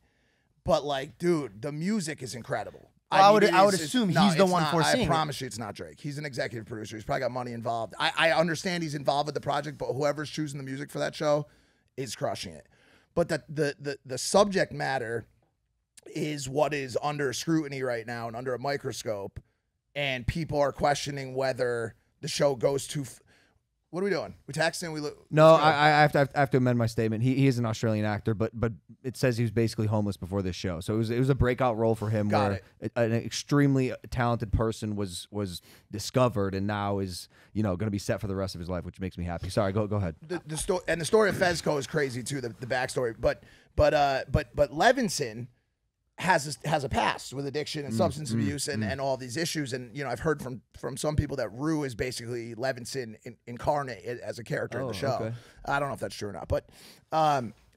But like, dude, the music is incredible. Well, I would it's- assume no, he's the it's one not. foreseeing I it. promise you, it's not Drake. He's an executive producer. He's probably got money involved. I understand he's involved with the project, but whoever's choosing the music for that show is crushing it. But the subject matter is what is under scrutiny right now and under a microscope, and people are questioning whether the show goes too. What are we doing? We texting? No, let's go. I have to amend my statement. He is an Australian actor, but it says he was basically homeless before this show. So it was a breakout role for him, Got where an extremely talented person was discovered and now is going to be set for the rest of his life, which makes me happy. Sorry, go ahead. The story and the story of Fezco is crazy too. The backstory, but Levinson has a past with addiction and substance abuse and all these issues. And I've heard from some people that Rue is basically Levinson incarnate as a character in the show. Okay. I don't know if that's true or not, but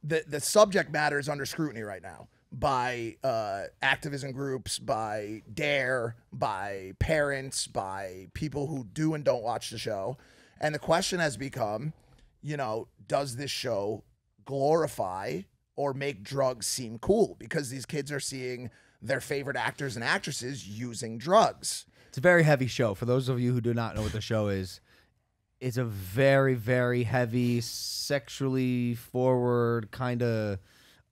the subject matter is under scrutiny right now by activism groups, by Dare, by parents, by people who do and don't watch the show. And the question has become, does this show glorify or make drugs seem cool? Because these kids are seeing their favorite actors and actresses using drugs. It's a very heavy show. For those of you who do not know what the show is, it's a very, very heavy, sexually forward, kind of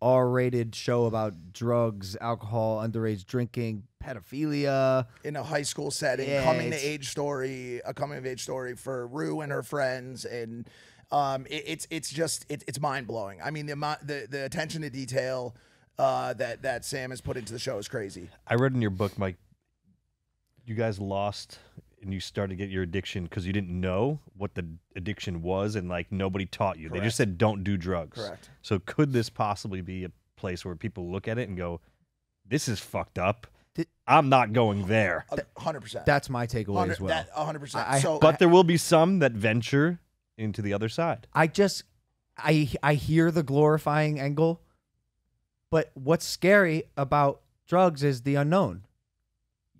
R-rated show about drugs, alcohol, underage drinking, pedophilia. In a high school setting, Yeah, coming of age story for Rue and her friends, and it's mind blowing. I mean, the attention to detail that Sam has put into the show is crazy. I read in your book, Mike, you guys lost and you started to get your addiction because you didn't know what the addiction was, and like nobody taught you. Correct. They just said don't do drugs. Correct. So could this possibly be a place where people look at it and go, "This is fucked up. I'm not going there." 100%. That's my takeaway as well. 100%. But there will be some that venture into the other side. I hear the glorifying angle, but what's scary about drugs is the unknown.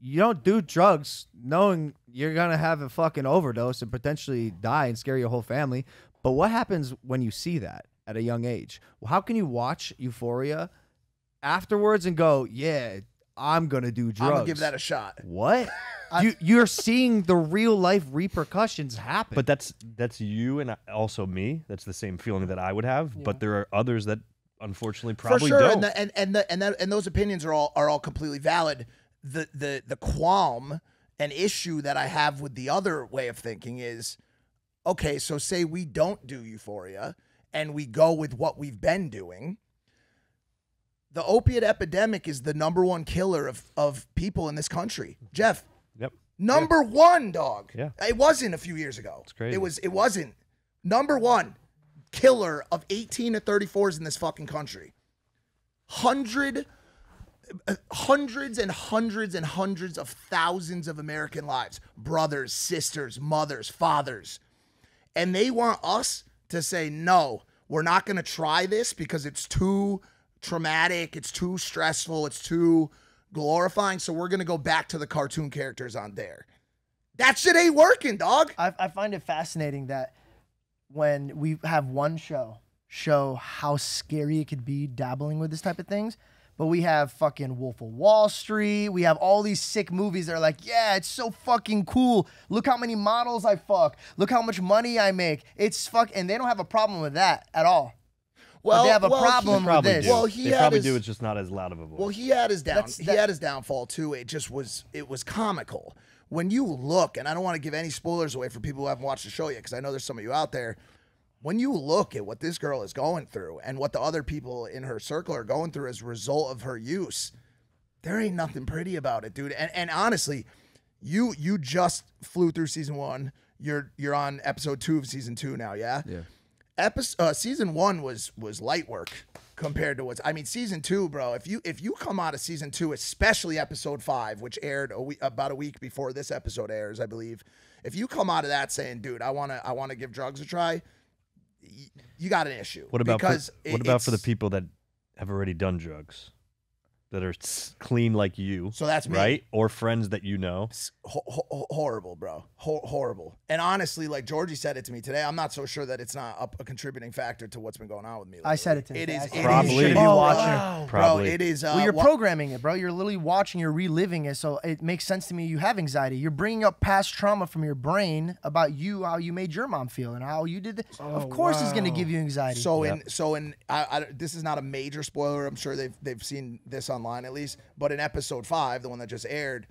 You don't do drugs knowing you're going to have a fucking overdose and potentially die and scare your whole family. But what happens when you see that at a young age? Well, how can you watch Euphoria afterwards and go, yeah, I'm gonna do drugs. I'm gonna give that a shot. What? You're seeing the real life repercussions happen. But that's you and also me. That's the same feeling that I would have. But there are others that unfortunately probably For sure, don't. and those opinions are all completely valid. The qualm and issue that I have with the other way of thinking is, okay, so say we don't do Euphoria and we go with what we've been doing. The opiate epidemic is the #1 killer of people in this country. Jeff. Yep. Number one, dog. Yeah. It wasn't a few years ago. It's crazy. It wasn't. #1 killer of 18 to 34s in this fucking country. Hundreds and hundreds and hundreds of thousands of American lives. Brothers, sisters, mothers, fathers. And they want us to say, no, we're not going to try this because it's too traumatic, it's too stressful, it's too glorifying, so we're going to go back to the cartoon characters on there. That shit ain't working, dog. I find it fascinating that when we have one show how scary it could be dabbling with this type of things, but we have fucking Wolf of Wall Street, we have all these sick movies that are like, yeah, it's so fucking cool. Look how many models I fuck. Look how much money I make. It's and they don't have a problem with that at all. Well, but they have a problem with this. Well, they probably do. It's just not as loud of a voice. Well, he had his downfall too. It was comical. When you look, and I don't want to give any spoilers away for people who haven't watched the show yet, because I know there's some of you out there. When you look at what this girl is going through and what the other people in her circle are going through as a result of her use, there ain't nothing pretty about it, dude. And honestly, you just flew through season 1. You're on episode 2 of season 2 now, yeah? Yeah. Season 1 was light work compared to season 2, bro. If you come out of season 2, especially episode 5, which aired about a week before this episode airs, I believe. If you come out of that saying, dude, I wanna give drugs a try, you got an issue. What about for the people that have already done drugs, that are clean like you? So that's me, right? Or friends that you know. Horrible, bro. Horrible. And honestly, like Georgie said it to me today, I'm not so sure that it's not a contributing factor to what's been going on with me lately. I said it to him. It is. Probably. You should be watching. Probably. Bro, it is. Well, you're programming it, bro. You're literally watching, you're reliving it. So it makes sense to me you have anxiety. You're bringing up past trauma from your brain about you, how you made your mom feel and how you did this. Of course it's going to give you anxiety. This is not a major spoiler. I'm sure they've seen this online at least. But in episode 5, the one that just aired,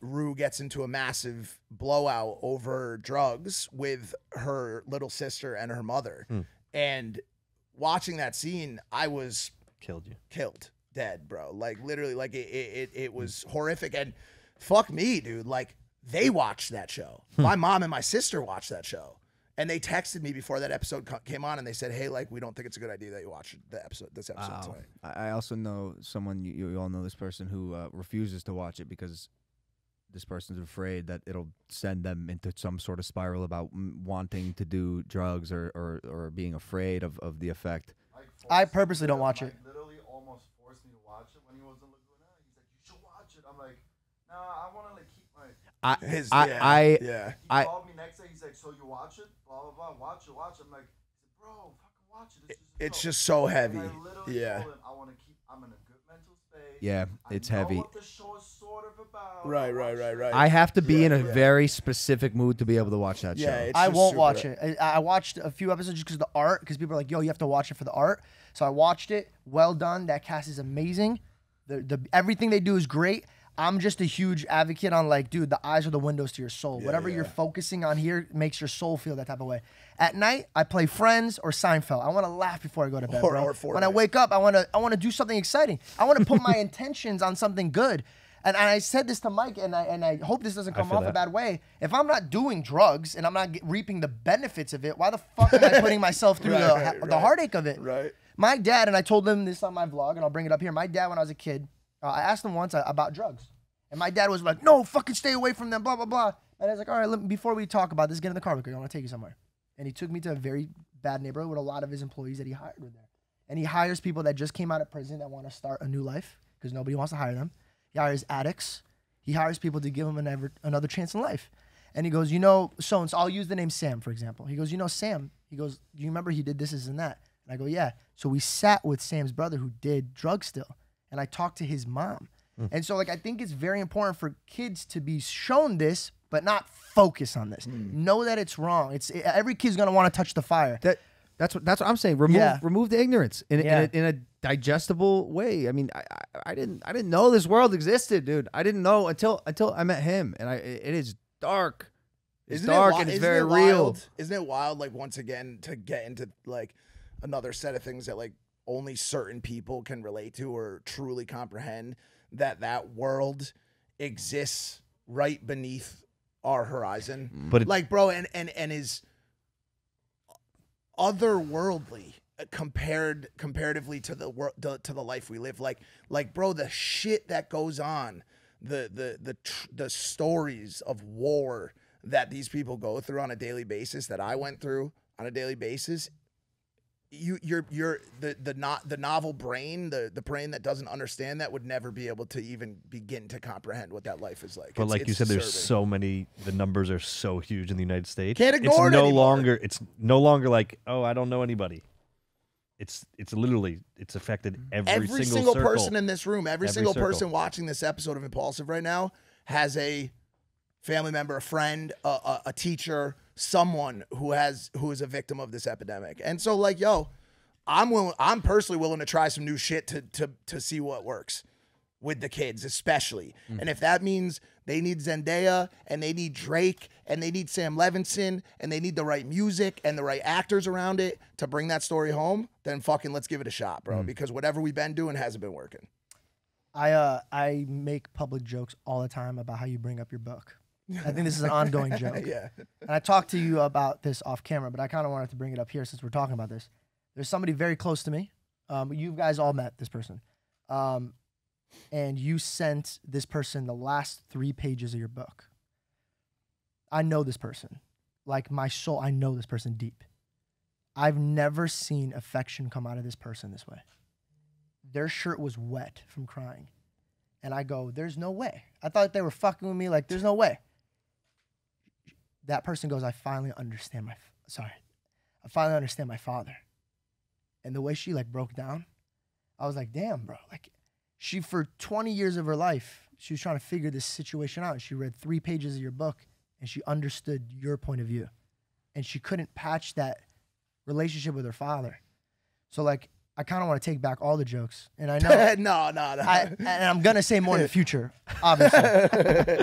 Rue gets into a massive blowout over drugs with her little sister and her mother. And watching that scene, I was killed, dead, bro. Like literally, like it was horrific. And fuck me, dude. Like they watched that show. My mom and my sister watched that show. And they texted me before that episode came on, and they said, "Hey, like, we don't think it's a good idea that you watch this episode tonight." I also know someone, you all know this person who refuses to watch it because this person's afraid that it'll send them into some sort of spiral about wanting to do drugs or being afraid of the effect. I purposely don't watch it. Literally almost forced me to watch it when he was in Laguna. He's like, "You should watch it." I'm like, "Nah, I want to like keep my." He called me next day. He's like, "So you watch it? Blah blah blah. Watch it. I'm like, "Bro, fucking watch it. It's just so heavy." And I literally told him, I want to keep. I'm in a good mental space. Yeah, it's heavy. I know what the show is sort of about. Right. I have to be in a very specific mood to be able to watch that show. I won't watch it. I watched a few episodes just because of the art. Because people are like, "Yo, you have to watch it for the art." So I watched it. Well done. That cast is amazing. The everything they do is great. I'm just a huge advocate on like, dude, the eyes are the windows to your soul. Whatever you're focusing on here makes your soul feel that type of way. At night, I play Friends or Seinfeld. I want to laugh before I go to bed, bro. When I wake up, I want to do something exciting. I want to put my intentions on something good. And I said this to Mike, and I hope this doesn't come off a bad way. If I'm not doing drugs and I'm not reaping the benefits of it, why the fuck am I putting myself through the heartache of it? Right. My dad, and I told him this on my vlog, and I'll bring it up here. My dad, when I was a kid, I asked him once about drugs. And my dad was like, "No, fucking stay away from them, blah, blah, blah." And I was like, "All right, before we talk about this, get in the car because I want to take you somewhere." And he took me to a very bad neighborhood with a lot of his employees that he hired were there. And he hires people that just came out of prison that want to start a new life because nobody wants to hire them. He hires addicts. He hires people to give him another chance in life. And he goes, so I'll use the name Sam, for example. He goes, Sam, he goes, "Do you remember he did this and that?" And I go, "Yeah." So we sat with Sam's brother who did drugs still. And I talked to his mom. And so like I think it's very important for kids to be shown this, but not focus on this. Know that it's wrong. Every kid's gonna want to touch the fire. That's what I'm saying. Remove the ignorance in a digestible way. I mean, I didn't know this world existed, dude. I didn't know until I met him, and it is dark. It's dark and it's very real. Isn't it wild? Like once again, to get into like another set of things that like only certain people can relate to or truly comprehend, that world exists right beneath our horizon. But like, bro, and is otherworldly comparatively to the world, to the life we live. Like, bro, the shit that goes on, the stories of war that these people go through on a daily basis, that I went through on a daily basis. You're the novel brain, the brain that doesn't understand that would never be able to even begin to comprehend what that life is like. But like you said, there's so many. The numbers are so huge in the United States. Can't ignore it anymore. It's no longer like, oh, I don't know anybody. It's literally affected every single person in this room, every single person watching this episode of Impaulsive right now has a family member, a friend, a teacher, someone who is a victim of this epidemic. And so like, yo, I'm personally willing to try some new shit to see what works with the kids, especially. And if that means they need Zendaya and they need Drake and they need Sam Levinson and they need the right music and the right actors around it to bring that story home, then fucking let's give it a shot, bro. Because whatever we've been doing hasn't been working. I make public jokes all the time about how you bring up your book. I think this is an ongoing joke. Yeah. And I talked to you about this off camera, but I kind of wanted to bring it up here since we're talking about this. There's somebody very close to me. You guys all met this person. And you sent this person the last 3 pages of your book. I know this person. Like my soul, I know this person deep. I've never seen affection come out of this person this way. Their shirt was wet from crying. And I go, there's no way. I thought they were fucking with me. Like, there's no way. That person goes, I finally understand my father. And the way she like broke down, I was like, damn, bro. Like, she, for 20 years of her life, she was trying to figure this situation out. And she read 3 pages of your book and she understood your point of view. And she couldn't patch that relationship with her father. So like, I kind of want to take back all the jokes, and I know no. And I'm gonna say more in the future, obviously.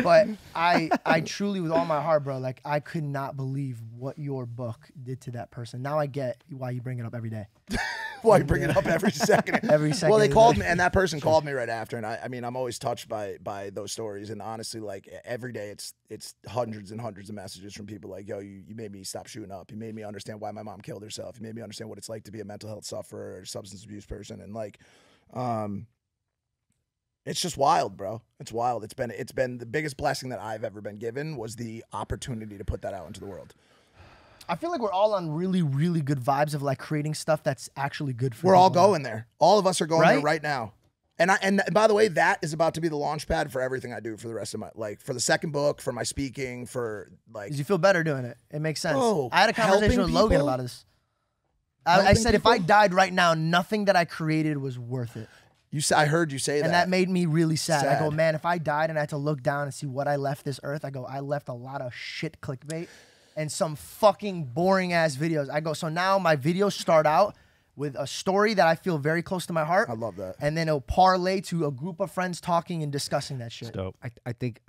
But I truly, with all my heart, bro, like I could not believe what your book did to that person. Now I get why you bring it up every day. Why you bring it up every second? Every second. Well, they called me, and that person called me right after, and I mean, I'm always touched by those stories, and honestly, like every day, it's hundreds and hundreds of messages from people like, yo, you made me stop shooting up. You made me understand why my mom killed herself. You made me understand what it's like to be a mental health sufferer or substance abuse person, and like, it's just wild, bro. It's wild. It's been the biggest blessing that I've ever been given was the opportunity to put that out into the world. I feel like we're all on really, really good vibes of like creating stuff that's actually good for We're all people. going there. All of us are going there right now. And by the way, that is about to be the launch pad for everything I do for the rest of my, like for the second book, for my speaking, for like. Because you feel better doing it. It makes sense. Bro, I had a conversation with Logan about this. I said if I died right now, nothing that I created was worth it. I heard you say that. And that made me really sad. I go, man, if I died and I had to look down and see what I left this earth, I go, I left a lot of shit clickbait and some fucking boring ass videos. I go, so now my videos start out with a story that I feel very close to my heart. I love that. And then it'll parlay to a group of friends talking and discussing that shit. Dope. I think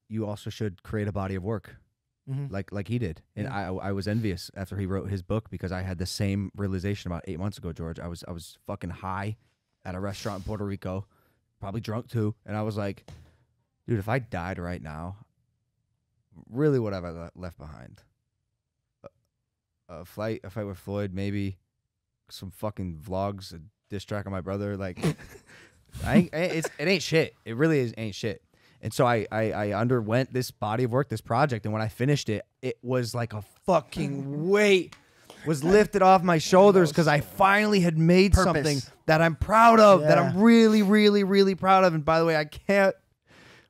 you also should create a body of work. Like he did. And I was envious after he wrote his book because I had the same realization about 8 months ago, George. I was fucking high at a restaurant in Puerto Rico, probably drunk too, and I was like, dude, if I died right now, really what have I left behind? A fight with Floyd, maybe some fucking vlogs, a diss track on my brother. Like, it ain't shit. It really ain't shit. And so I underwent this body of work, this project, and when I finished it, it was like a fucking weight was lifted off my shoulders because I finally had made something that I'm proud of, that I'm really, really, really proud of. And by the way, I can't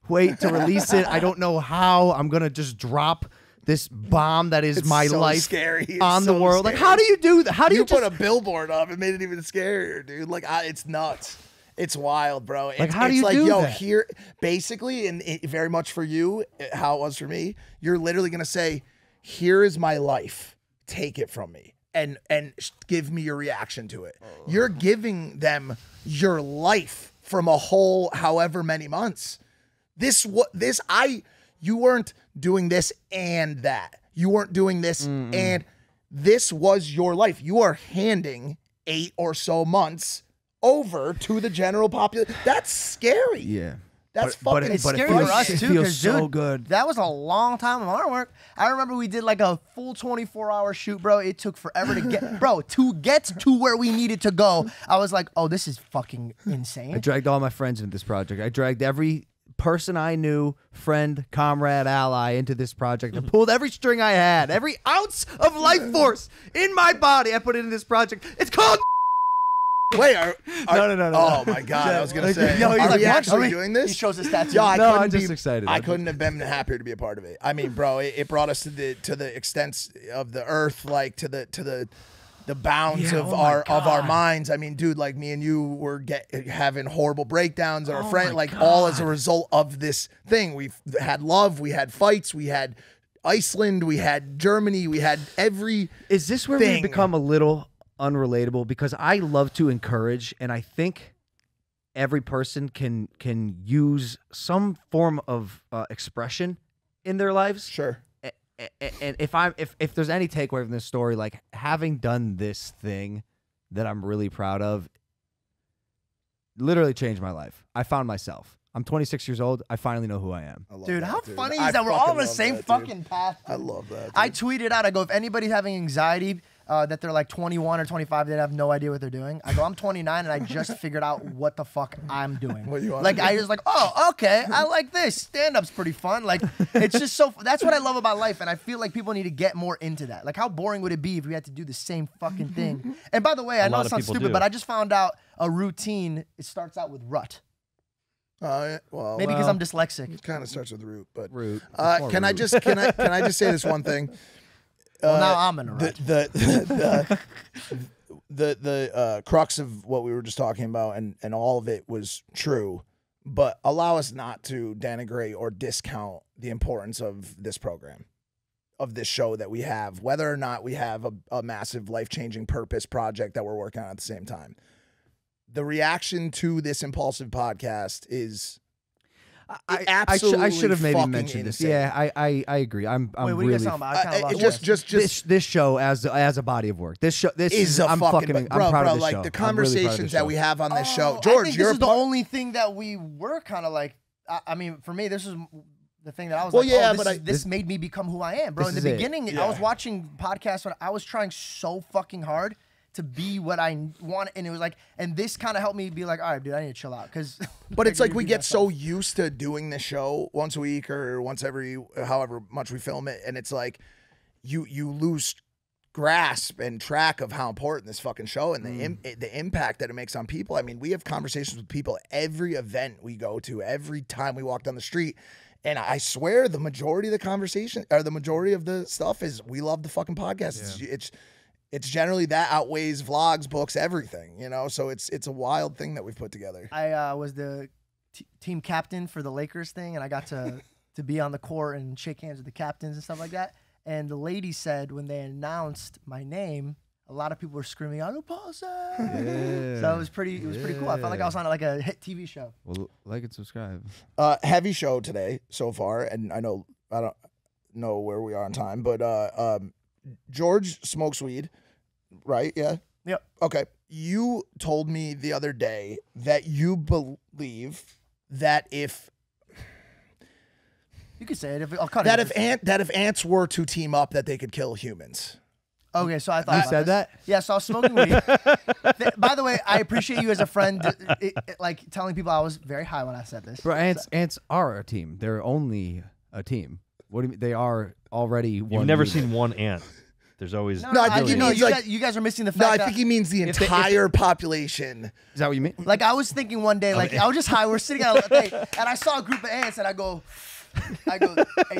wait to release it. I don't know how. I'm going to just drop this bomb that is my life on the world. Like, how do you do that? How do you put a billboard up and made it even scarier, dude? Like, it's nuts. It's wild, bro. It's, how do it's you like, do yo, that? here, basically, and it, very much for you, how it was for me, you're literally going to say, here is my life. Take it from me. And give me your reaction to it. You're giving them your life from a whole however many months. You weren't doing this and that. You weren't doing this and this was your life. You are handing 8 or so months over to the general population. That's scary. Yeah. That's But fucking it- It's but it scary feels- for us it too, feels because so dude, good. that was a long time of our work. I remember we did like a full 24-hour shoot, bro. It took forever to get, bro, to get to where we needed to go. I was like, oh, this is fucking insane. I dragged all my friends into this project. I dragged every person I knew, friend, comrade, ally into this project. I pulled every string I had, every ounce of life force in my body. I put it in this project. It's called. Wait, No. Oh my god, I was gonna say, Yo, he's are like, we what? actually doing this? He shows his tattoo. Yo, I No, couldn't I'm just be- excited. I couldn't have been happier to be a part of it. I mean, bro, it brought us to the extents of the earth, like to the bounds Yeah, of oh my our God. minds. I mean, dude, like me and you were having horrible breakdowns, and our Oh friend, my like all as a God. result of this thing. We've had love, we had fights, we had Iceland, we had Germany, we had every. Is this where thing. we become a little unrelatable? Because I love to encourage, and I think every person can use some form of expression in their lives. Sure. And if there's any takeaway from this story, like having done this thing that I'm really proud of, literally changed my life. I found myself. I'm 26 years old. I finally know who I am. I love Dude, that, how dude. funny I is that? We're all on fucking the love same that, dude. fucking path. I love that. I dude. tweeted out, I go, if anybody's having anxiety, that they're like 21 or 25, they have no idea what they're doing. I go, I'm 29 and I just figured out what the fuck I'm doing. What you wanna Like, do? I just like, oh, okay, I like this. Stand-up's pretty fun. Like, it's just so, that's what I love about life. And I feel like people need to get more into that. Like, how boring would it be if we had to do the same fucking thing? And by the way, I know lot it of sounds people stupid, do. but I just found out a routine, it starts out with rut. Well, Maybe because I'm dyslexic. it kind of starts with root, but Root. can I just say this one thing? Well, now I'm in a rut. The crux of what we were just talking about, and all of it was true, but allow us not to denigrate or discount the importance of this program, of this show that we have, whether or not we have a massive life-changing purpose project that we're working on at the same time. The reaction to this Impulsive podcast is I should have maybe fucking mentioned this. insane. Yeah, I agree. I'm Wait, what are you really guys talking about? I kind of lost just this show as a body of work. This is a I'm fucking I'm proud of this like show. the I'm really proud of conversations this that show. we have on this show. I George, think you're this a is the part- only thing that we were kind of like. I mean, for me, this was the thing that I was Well, like, yeah, oh, but this made me become who I am, bro. This In the is it. beginning, I was watching podcasts when I was trying so fucking hard to be what I want, and it was like, and this kind of helped me be like, all right, dude, I need to chill out, because. But it's like we get so used to doing this show once a week or once every however much we film it, and it's like you lose grasp and track of how important this fucking show and the impact that it makes on people. I mean, we have conversations with people every event we go to, every time we walk down the street. And I swear the majority of the conversation or the majority of the stuff is we love the fucking podcast. It's generally that outweighs vlogs, books, everything, you know? So it's a wild thing that we've put together. I was the team captain for the Lakers thing, and I got to be on the court and shake hands with the captains and stuff like that. And the lady said when they announced my name, a lot of people were screaming out "Impaulsive." Yeah. So it was pretty cool. I felt like I was on like a hit TV show. Well, like and subscribe. Heavy show today so far, and I don't know where we are on time, but George smokes weed, right? Yeah. Yep. Okay. You told me the other day that you believe that if You could say it. I'll cut that it. if ants were to team up, that they could kill humans. Okay, so I thought You about said this. that? Yeah, so I was smoking weed. By the way, I appreciate you as a friend, like telling people I was very high when I said this. Bro, ants are a team. They're only a team. What do you mean? They are already one. You've never leader. seen one ant. There's always No, I think he means like you guys are missing the fact no. I that think he means the If they- entire population. Is that what you mean? like I was thinking one day, like I was just high, we're sitting on a thing, and I saw a group of ants, and I go, hey,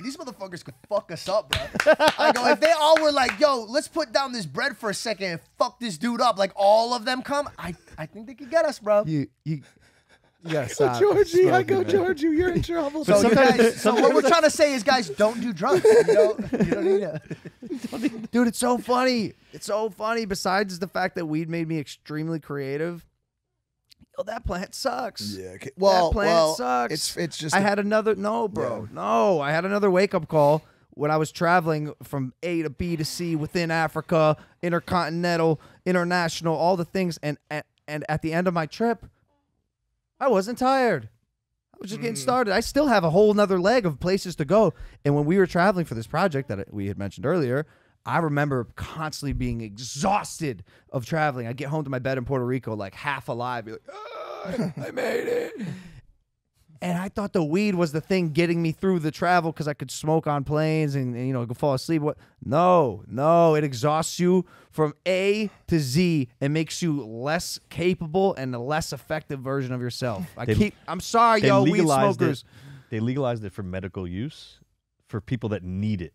these motherfuckers could fuck us up, bro. I go, if they all were like, yo, let's put down this bread for a second and fuck this dude up, like all of them come, I think they could get us, bro. You You gotta stop. Georgie, I go, smoking, man. Georgie, you're in trouble. So, But you guys, so what we're trying to say is, guys, don't do drugs. You don't need to. Dude, it's so funny. It's so funny. Besides the fact that weed made me extremely creative, yo, that plant sucks. Yeah. Okay. That plant sucks. It's just. I had another no. I had another wake up call when I was traveling from A to B to C within Africa, intercontinental, international, all the things, and at the end of my trip, I wasn't tired. I was just getting started. I still have a whole nother leg of places to go. And when we were traveling for this project that we had mentioned earlier, I remember constantly being exhausted of traveling. I get home to my bed in Puerto Rico like half alive, be like, "Ah, I made it." And I thought the weed was the thing getting me through the travel because I could smoke on planes and you know, fall asleep. What? No, it exhausts you from A to Z and makes you less capable and a less effective version of yourself. I'm sorry, They yo, weed legalized smokers. They legalized it for medical use for people that need it.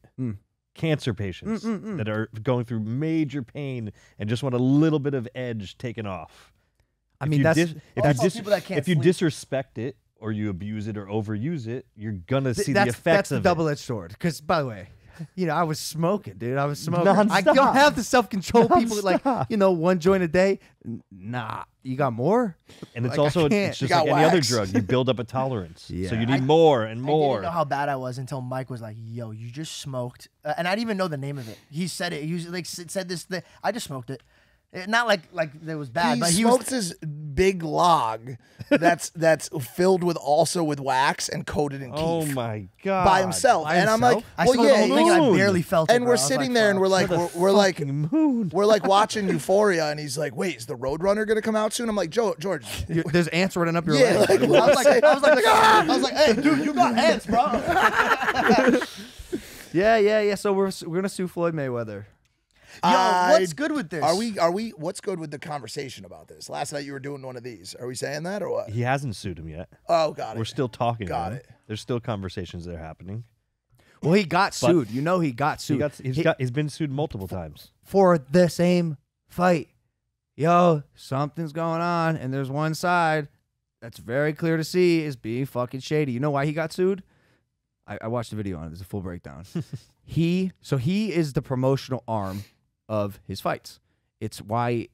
Cancer patients that are going through major pain and just want a little bit of edge taken off. I mean, that's people that can't if you sleep. disrespect it or you abuse it or overuse it, you're gonna see the that's effects the of it. double-edged sword. Because, by the way, you know, I was smoking, dude. I was smoking. I Nonstop. don't have the self-control people like, you know, one joint a day. Nah, you got more? And it's Like, I also can't. it's just You got like any other wax. drug. You build up a tolerance, so Yeah. you need more and I more. didn't know how bad I was until Mike was like, "Yo, you just smoked," and I didn't even know the name of it. He said it. He was like said this thing. I just smoked it. Not like it was bad, He but he smokes was. his big log that's filled with wax and coated in keef Oh my god! by himself. By and I'm like, himself? I well, smoked the yeah. whole thing and I moon. barely felt it. And bro. we're I was sitting like, there and fuck. we're like Moon. we're like watching Euphoria, and he's like, wait, is the Roadrunner gonna come out soon? I'm like, George. There's ants running up your Yeah, leg. like, buddy. I was like, hey, dude, you got ants, bro. Yeah. So we're gonna sue Floyd Mayweather. Yo, what's good with this? Are we? What's good with the conversation about this? Last night you were doing one of these. Are we saying that or what? He hasn't sued him yet. Oh, got it. We're still talking. Got to him. it. There's still conversations that are happening. Well, he got sued. You know, he got sued He's been sued multiple times. for the same fight. Yo, something's going on, and there's one side that's very clear to see is being fucking shady. You know why he got sued? I watched the video on it. There's a full breakdown. He is the promotional arm of his fights. It's why,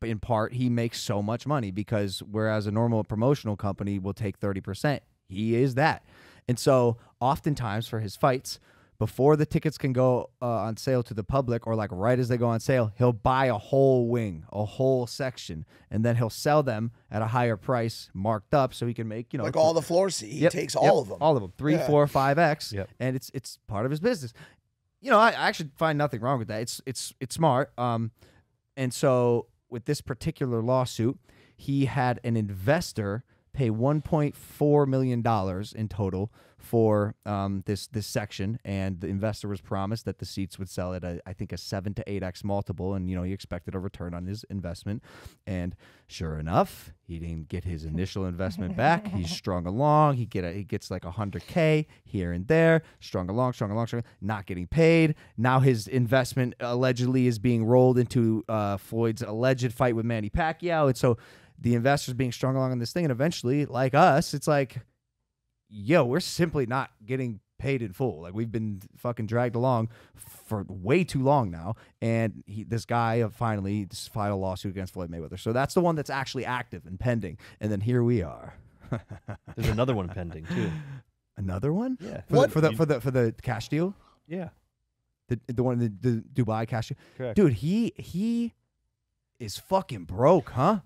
in part, he makes so much money, because whereas a normal promotional company will take 30%, he is that. And so oftentimes for his fights, before the tickets can go on sale to the public, or like right as they go on sale, he'll buy a whole wing, a whole section, and then he'll sell them at a higher price, marked up, so he can make, you know, like all the floor seat. He takes all of them. all of them, 3, Yeah. 4, 5x, Yep. and it's part of his business. You know, I actually find nothing wrong with that. It's smart. And so with this particular lawsuit, he had an investor pay $1.4 million in total for this section, and the investor was promised that the seats would sell at I think a 7 to 8x multiple, and you know, he expected a return on his investment, and sure enough, he didn't get his initial investment back. He's strung along. He gets like $100K here and there, strung along, not getting paid. Now his investment allegedly is being rolled into Floyd's alleged fight with Manny Pacquiao, and so the investors being strung along on this thing, and eventually, like us, it's like, yo, we're simply not getting paid in full. Like, we've been fucking dragged along for way too long now, and this guy finally filed a lawsuit against Floyd Mayweather. So that's the one that's actually active and pending. And then here we are. There's another one pending too. Another one? Yeah. For the cash deal? Yeah. The one, the Dubai cash deal? Correct. Dude, he is fucking broke, huh?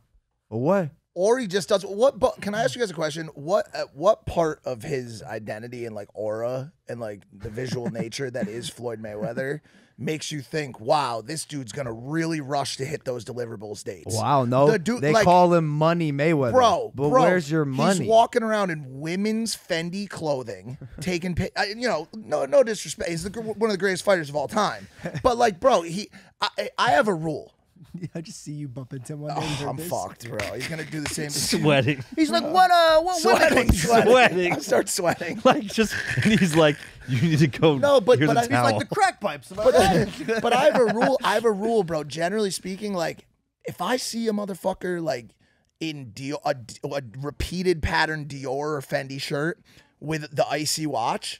Or what? Or he just does what? But can I ask you guys a question? What part of his identity and like aura and like the visual nature that is Floyd Mayweather makes you think, wow, this dude's gonna really rush to hit those deliverables dates? Wow, no, The dude, they like, call him Money Mayweather. Bro, but where's your money? He's walking around in women's Fendi clothing, taking, you know, no disrespect. He's one of the greatest fighters of all time. But like, bro, I have a rule. I just see you bump into him one day. Oh, I'm fucked, bro. He's gonna do the same. Sweating. He's like, what Sweating. Sweating. I start sweating. Like just, and he's like, you need to go. No, but here's a I- he's He's towel. like the crack pipes. But I have a rule. I have a rule, bro. Generally speaking, like if I see a motherfucker like in a repeated pattern Dior or Fendi shirt with the icy watch,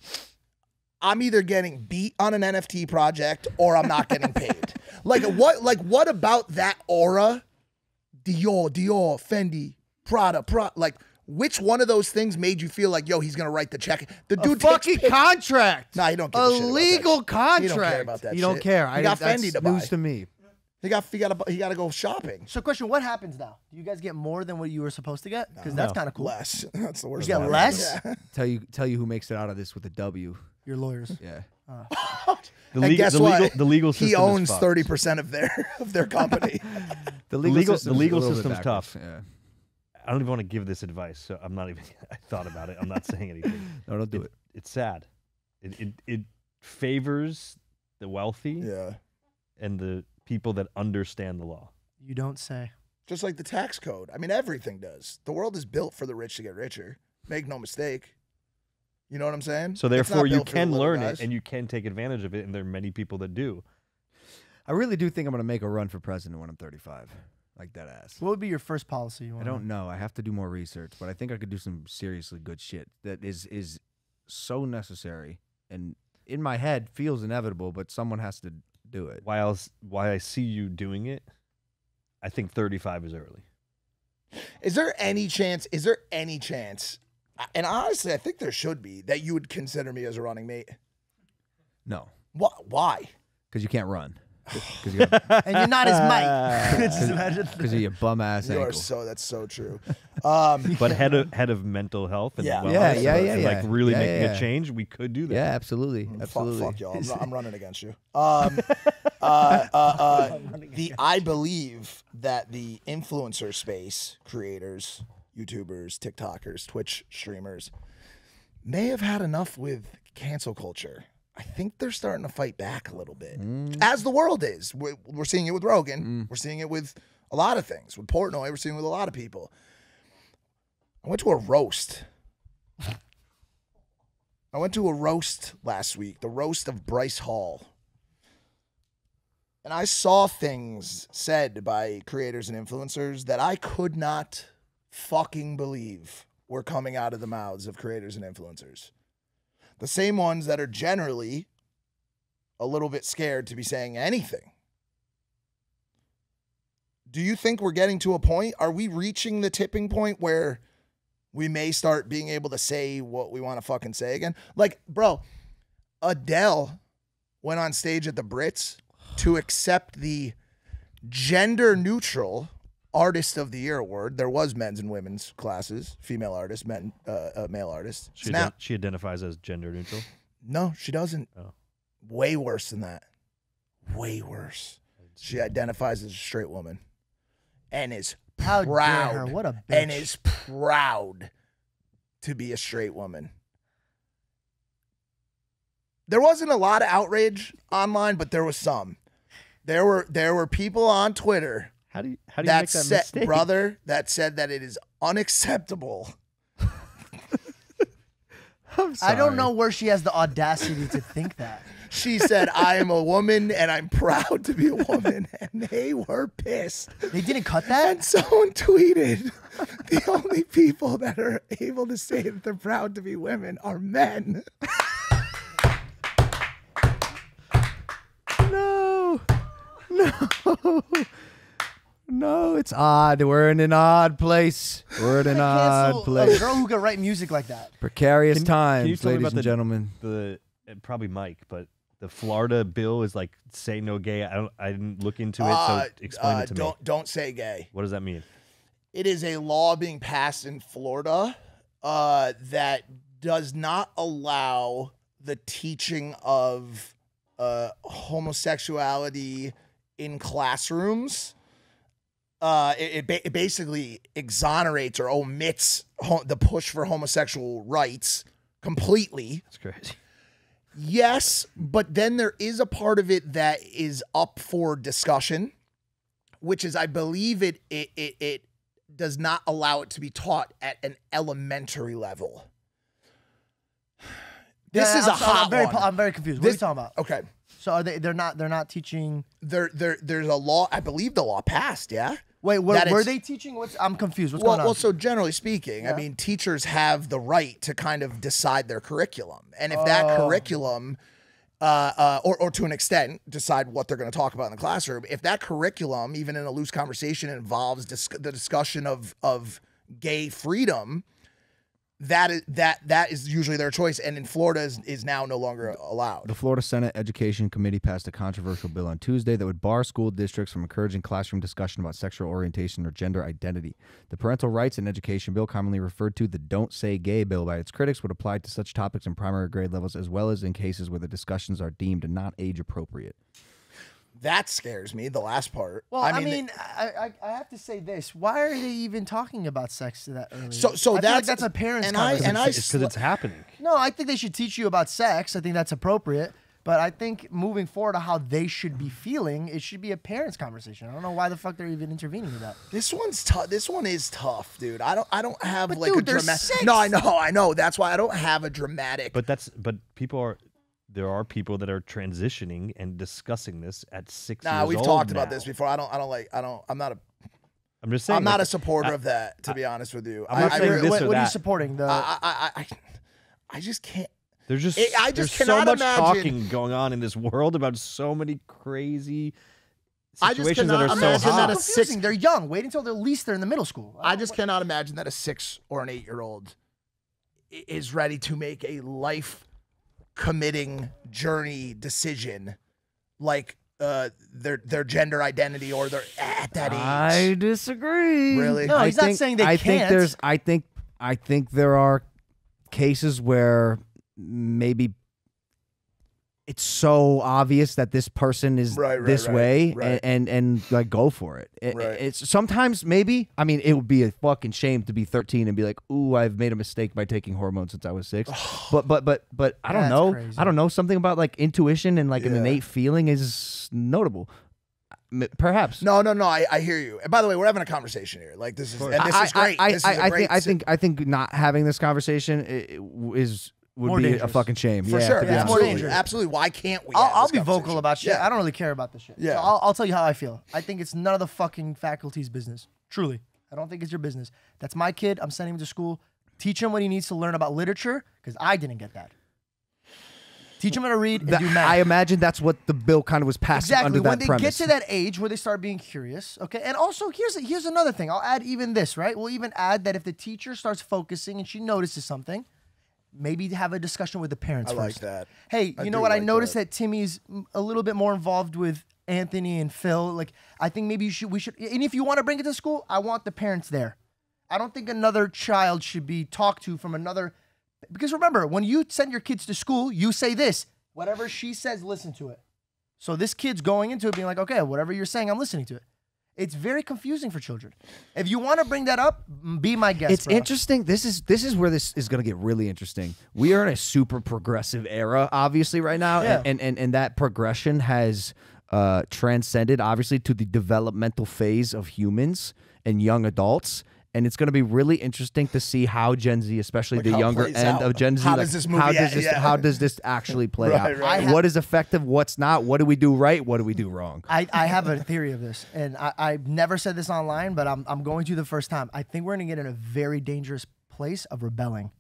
I'm either getting beat on an NFT project or I'm not getting paid. What about that aura? Dior, Fendi, Prada, like which one of those things made you feel like, yo, he's gonna write the check? The dude fucking contract. Nah, he don't give a shit about legal that. contract. He don't care about that You don't shit. care. He got Fendi to buy. News to me. He got to go shopping. So, question: what happens now? Do you guys get more than what you were supposed to get? Because that's kind of cool. Less. That's the worst. You get part. less? Yeah. Tell you who makes it out of this with a W. Your lawyers. Yeah. And guess what? The legal system he owns is 30% of their company. The legal system's system's tough. Yeah. I don't even want to give this advice, so I'm not even. I thought about it. I'm not saying anything. No, don't do it. It's sad. It favors the wealthy Yeah. and the people that understand the law. You don't say. Just like the tax code. I mean, everything does. The world is built for the rich to get richer. Make no mistake. You know what I'm saying? So It's not therefore, you built for the can little learn guys. it and you can take advantage of it, and there are many people that do. I really do think I'm gonna make a run for president when I'm 35. Like that ass. What would be your first policy? You I want don't know. I have to do more research, but I think I could do some seriously good shit that is so necessary and in my head feels inevitable, but someone has to do it. Why I see you doing it, I think 35 is early. Is there any chance, and honestly, I think there should be, that you would consider me as a running mate? No, Why? because you can't run. Because and you're not his Mike. Just imagine. of your bum ass You are ankle. that's so true. But head of mental health and Yeah. wellness, Yeah, and like really making yeah. a change, we could do that. Yeah, absolutely, absolutely. Fuck y'all. I'm running against you. I believe that the influencer space, creators, YouTubers, TikTokers, Twitch streamers, may have had enough with cancel culture. I think they're starting to fight back a little bit, as the world is. We're seeing it with Rogan. We're seeing it with a lot of things. With Portnoy, we're seeing it with a lot of people. I went to a roast. Last week, the roast of Bryce Hall. And I saw things said by creators and influencers that I could not fucking believe were coming out of the mouths of creators and influencers. The same ones that are generally a little bit scared to be saying anything. Do you think we're getting to a point? Are we reaching the tipping point where we may start being able to say what we want to fucking say again? Like, bro, Adele went on stage at the Brits to accept the gender-neutral Artist of the Year award. There was men's and women's classes, female artists, male artists. She identifies as gender neutral. No, she doesn't. Oh. Way worse than that. Way worse. She identifies as a straight woman and is How dare proud. her. What a bitch. And is proud to be a straight woman. There wasn't a lot of outrage online, but there was some. There were people on Twitter How do you make that mistake? brother, that said that it is unacceptable. I'm sorry. I don't know where she has the audacity to think that. She said, I am a woman and I'm proud to be a woman. And they were pissed. They didn't cut that? And someone tweeted, the only people that are able to say that they're proud to be women are men. No, it's odd. We're in an odd place. We're in an odd Cancel a place. girl who can write music like that. Precarious Can you times, tell me ladies about and gentlemen. The probably Mike, but the Florida bill is like say no gay. I didn't look into it, so explain it to me. Don't say gay. What does that mean? It is a law being passed in Florida that does not allow the teaching of homosexuality in classrooms. It basically exonerates or omits the push for homosexual rights completely. That's crazy. Yes, but then there is a part of it that is up for discussion, which is, I believe it does not allow it to be taught at an elementary level. This is a hot one. I'm very confused. What are you talking about? Okay. So are they're not teaching? There's a law. I believe the law passed. Yeah. Wait, were they teaching? I'm confused. What's going on? Well, so generally speaking, I mean, teachers have the right to kind of decide their curriculum. And if that curriculum, or to an extent, decide what they're going to talk about in the classroom, if that curriculum, even in a loose conversation, involves the discussion of gay freedom, that is usually their choice, and in Florida is now no longer allowed. The Florida Senate Education Committee passed a controversial bill on Tuesday that would bar school districts from encouraging classroom discussion about sexual orientation or gender identity. The Parental Rights and Education Bill, commonly referred to the Don't Say Gay bill by its critics, would apply to such topics in primary grade levels as well as in cases where the discussions are deemed not age appropriate. That scares me, the last part. Well, I mean, I have to say this. Why are they even talking about sex that early? So I feel like that's a parent's conversation. Because it's happening. No, I think they should teach you about sex. I think that's appropriate. But I think moving forward to how they should be feeling, it should be a parent's conversation. I don't know why the fuck they're even intervening with that. This one's tough. This one is tough, dude. I don't have like dude, a dramatic. 6. No, I know. That's why I don't have a dramatic. There are people that are transitioning and discussing this at 6 years Nah, we've old talked now. about this before. I'm just saying. I'm not a supporter of that, to be honest with you. I'm not saying this or what are you that. supporting? I just can't. There's just I just there's so cannot much imagine- talking going on in this world about so many crazy I just situations that cannot are so imagine that hot. a Confusing. They're young. Wait until at least they're in the middle school. I just cannot imagine that a 6 or an 8-year-old is ready to make a life committing journey decision like their gender identity or they're at that age. I disagree. Really? No, he's not saying they can't. I think there are cases where maybe it's so obvious that this person is this way and like go for it. It's sometimes maybe, I mean, it would be a fucking shame to be 13 and be like, ooh, I've made a mistake by taking hormones since I was 6. but I don't know. crazy. I don't know. Something about like intuition and like an innate feeling is notable. Perhaps. No. I hear you. And by the way, we're having a conversation here. Like this is great. I think not having this conversation would More be dangerous. a fucking shame. For yeah, sure. to be honest. more Absolutely. dangerous. Absolutely. Why can't we? have I'll this be vocal conversation? about shit. Yeah. I don't really care about this shit. Yeah. So I'll tell you how I feel. I think it's none of the fucking faculty's business. Truly. I don't think it's your business. That's my kid. I'm sending him to school. Teach him what he needs to learn about literature because I didn't get that. Teach him how to read and do math. I imagine that's what the bill kind of was passing Exactly. under that When they premise. get to that age where they start being curious, okay? And also, here's another thing. I'll add even this, right? We'll even add that if the teacher starts focusing and she notices something, maybe have a discussion with the parents I first. like that. Hey, you know do what? I like noticed that. that Timmy's a little bit more involved with Anthony and Phil. Like, I think maybe we should, and if you want to bring it to school, I want the parents there. I don't think another child should be talked to from another, because remember, when you send your kids to school, you say this, whatever she says, listen to it. So this kid's going into it being like, okay, whatever you're saying, I'm listening to it. It's very confusing for children. If you want to bring that up, be my guest. It's interesting. This is where this is going to get really interesting. We are in a super progressive era, obviously, right now, Yeah. and that progression has transcended, obviously, to the developmental phase of humans and young adults. And it's going to be really interesting to see how Gen Z, especially Like the how it younger plays end out. of Gen Z, How like, does this movie how does end? this Yeah. how does this actually play Right, out? right. What is effective? What's not? What do we do right? What do we do wrong? I have a theory of this, and I've never said this online, but I'm going to the first time. I think we're going to get in a very dangerous place of rebelling.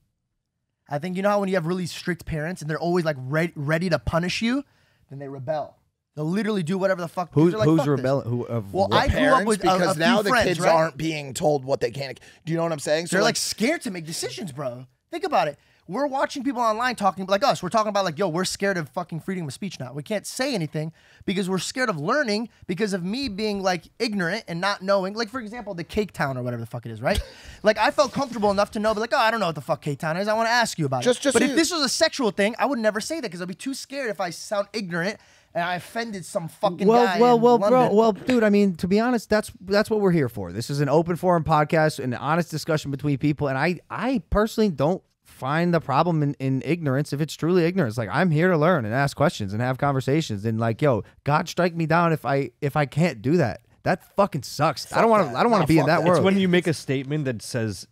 I think, you know how when you have really strict parents and they're always like ready to punish you, then they rebel. They'll literally do whatever the fuck. Who's they're like, "Fuck this." rebelling? Well, I grew Parents, up with because a now few the friends, kids right? aren't being told what they can. Do you know what I'm saying? So They're like scared to make decisions, bro. Think about it. We're watching people online talking like us. We're talking about like, yo, we're scared of fucking freedom of speech now. We can't say anything because we're scared of learning because of me being like ignorant and not knowing. Like, for example, the Cake Town or whatever the fuck it is, right? Like, I felt comfortable enough to know, but like, oh, I don't know what the fuck Cake Town is. I want to ask you about Just it. But so if you- this was a sexual thing, I would never say that because I'd be too scared if I sound ignorant and I offended some fucking guy in bro. London. Well, dude. I mean, to be honest, that's what we're here for. This is an open forum podcast, an honest discussion between people, and I personally don't find the problem in ignorance if it's truly ignorance. Like, I'm here to learn and ask questions and have conversations, and like, yo, God strike me down if I can't do that. That fucking sucks. I don't want to be in that world. It's when you make a statement that says,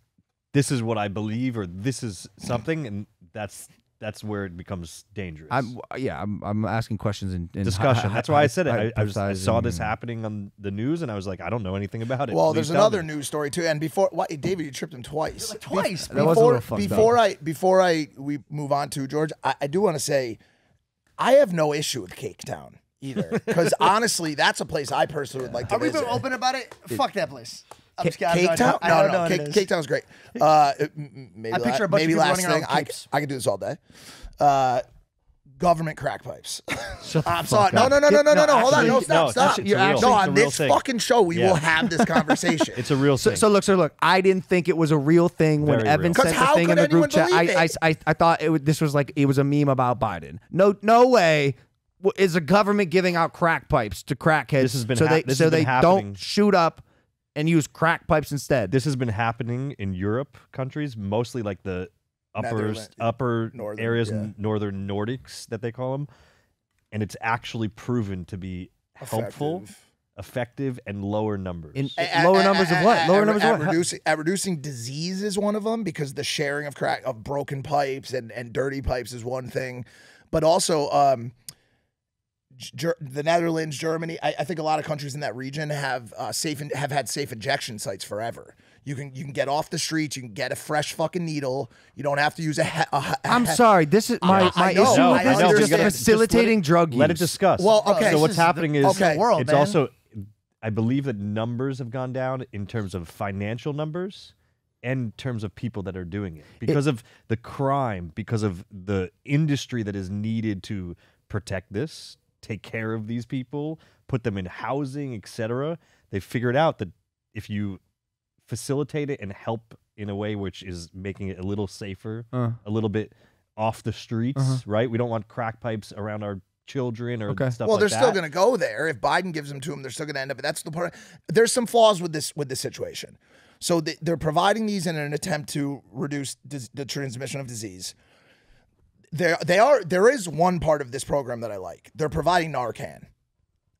"This is what I believe," or "This is something," and that's that's where it becomes dangerous. I'm asking questions in discussion. That's why I said it. I saw this hypothesizing. happening on the news, and I was like, I don't know anything about it. Well, Please there's tell another me. news story too. And before, David, you tripped him twice. Like twice. That was a little fucked up. Before we move on to George, I do want to say, I have no issue with Cake Town either, because honestly, that's a place I personally would like to Are we visit. being open about it? Fuck that place. I'm just kidding. Cake Town? I don't know No, what it is. Cake Town's great. Maybe I picture a bunch of maybe people last running around thing. with I capes. could do this all day. Government crack pipes. Shut the I'm fuck sorry. No. up. Hold on. No, actually, stop. no, it's a real No, thing. on It's a real this thing. fucking show, we Yeah. will have this conversation. It's a real thing. So look. I didn't think it was a real thing when Very Evan real. sent 'Cause how the thing in could the group anyone chat. believe I thought this was like it was a meme about Biden. No way is the government giving out crack pipes to crackheads This has been so hap- they this so has been they happening. don't shoot up and use crack pipes instead. This has been happening in Europe countries, mostly like the Netherlands, upper northern, areas, yeah. northern Nordics that they call them, and it's actually proven to be helpful, effective, and lower numbers. Lower numbers of what? Lower numbers of what? Reducing disease is one of them, because the sharing of broken pipes and dirty pipes is one thing, but also the Netherlands, Germany. I think a lot of countries in that region have had safe injection sites forever. You can get off the streets. You can get a fresh fucking needle. You don't have to use I'm sorry. This is my I issue know, with I this know, is but just you gotta- facilitating drug use. Let it discuss. Well, okay. So what's This is happening the- is okay. world, it's man. also, I believe that numbers have gone down in terms of financial numbers and in terms of people that are doing it because of the crime, because of the industry that is needed to protect this, take care of these people, put them in housing, etc. They figured out that if you facilitate it and help in a way which is making it a little safer, a little bit off the streets, right? We don't want crack pipes around our children or stuff Well, like they're that. still going to go there. If Biden gives them to them, they're still going to end up. That's the part. There's some flaws with this situation. So they're providing these in an attempt to reduce the transmission of disease. There is one part of this program that I like. They're providing Narcan.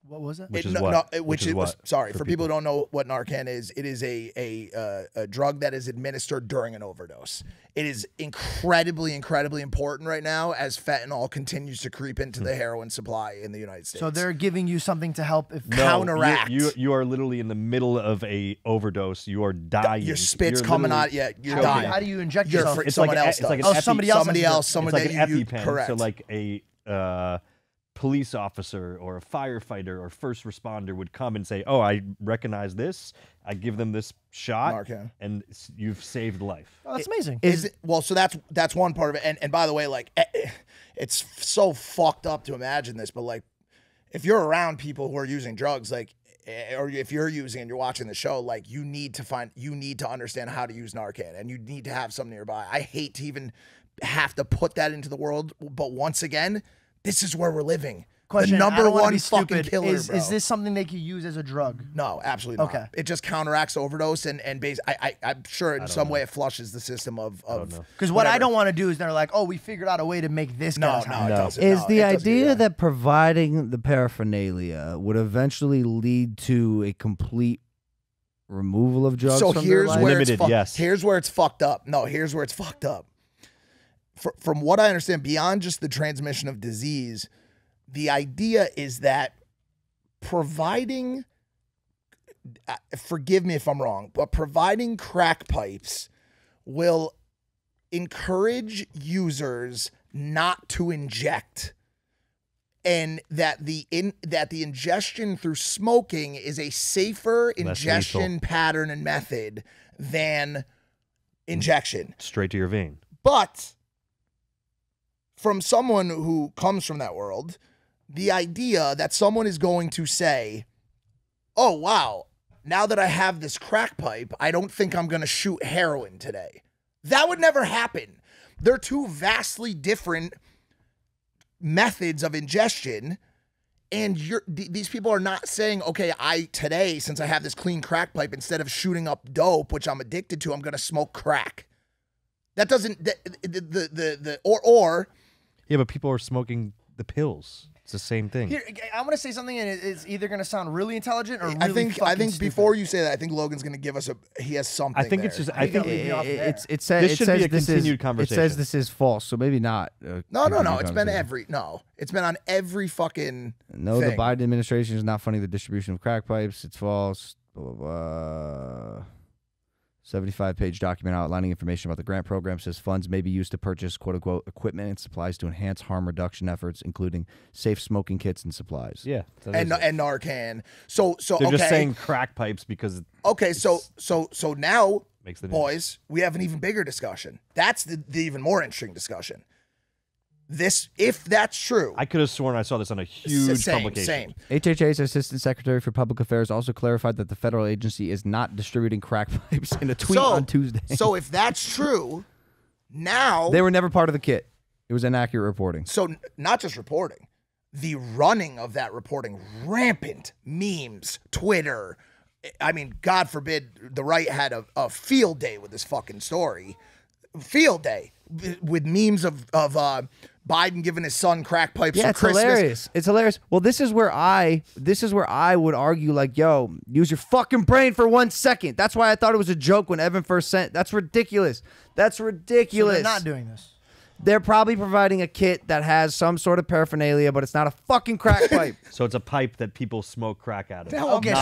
What was it? Which is what? Which is what? sorry For for people who don't know what Narcan is. It is a drug that is administered during an overdose. It is incredibly important right now as fentanyl continues to creep into the heroin supply in the United States. So they're giving you something to help if No, counteract. You are literally in the middle of a overdose. You are dying. Your spit's You're coming out. literally Yeah, you're choking. dying. How do you inject You're yourself? fr- It's someone like else it's like an does. epi- somebody else Somebody has to do else. it. Someone it's like that an you EpiPen. correct. So like a police officer or a firefighter or first responder would come and say, "Oh, I recognize this. I give them this shot, Narcan. and you've saved life." Oh, that's amazing. Well, so that's one part of it. And by the way, like it's so fucked up to imagine this, but like if you're around people who are using drugs, like or if you're using and you're watching the show, like you need to understand how to use Narcan, and you need to have some nearby. I hate to even have to put that into the world, but once again, this is where we're living. Question, the I number don't wanna one be fucking stupid. killer, Is bro. this something they could use as a drug? No, absolutely not. Okay. It just counteracts overdose and I'm sure in some way it flushes the system of Because what I whatever. don't want to do is they're like, oh, we figured out a way to make this get us No, high. it No. doesn't. Is No, the it doesn't do idea that. that providing the paraphernalia would eventually lead to a complete removal of drugs So from here's their life? where Limited, yes. Here's where it's fucked up. No, here's where it's fucked up. From what I understand, beyond just the transmission of disease, the idea is that providing, forgive me if I'm wrong, but providing crack pipes will encourage users not to inject, and that the ingestion through smoking is a safer ingestion lethal. pattern and method than injection. Straight to your vein. But from someone who comes from that world, the idea that someone is going to say, "Oh wow, now that I have this crack pipe, I don't think I'm going to shoot heroin today." That would never happen. They're two vastly different methods of ingestion, and these people are not saying, "Okay, today, since I have this clean crack pipe, instead of shooting up dope, which I'm addicted to, I'm going to smoke crack." That doesn't or Yeah, but people are smoking the pills. It's the same thing. Here, I'm gonna say something, and it's either gonna sound really intelligent or really I think stupid. before you say that, I think Logan's gonna give us he has something. I think there. it's just. I think it says This it should says be a this continued is, conversation. It says this is false, so maybe not. No. It's been it's been on every fucking. No, thing. the Biden administration is not funding the distribution of crack pipes. It's false. Blah, blah, blah. 75-page document outlining information about the grant program says funds may be used to purchase quote-unquote equipment and supplies to enhance harm reduction efforts, including safe smoking kits and supplies. Yeah, and Narcan. So they're okay. just saying crack pipes because. Okay, so now, makes the news. boys, we have an even bigger discussion. That's the even more interesting discussion. If that's true, I could have sworn I saw this on a huge same, publication. Same. HHA's Assistant Secretary for Public Affairs also clarified that the federal agency is not distributing crack pipes in a tweet on Tuesday. So if that's true, now they were never part of the kit. It was inaccurate reporting. So not just reporting, the running of that reporting, rampant memes, Twitter. I mean, God forbid the right had a field day with this fucking story. Field day with memes of Biden giving his son crack pipes for Christmas. Hilarious. It's hilarious. Well, this is where I would argue, like, yo, use your fucking brain for 1 second. That's why I thought it was a joke when Evan first sent. That's ridiculous. That's ridiculous. So they're not doing this. They're probably providing a kit that has some sort of paraphernalia, but it's not a fucking crack pipe. So it's a pipe that people smoke crack out of. Okay,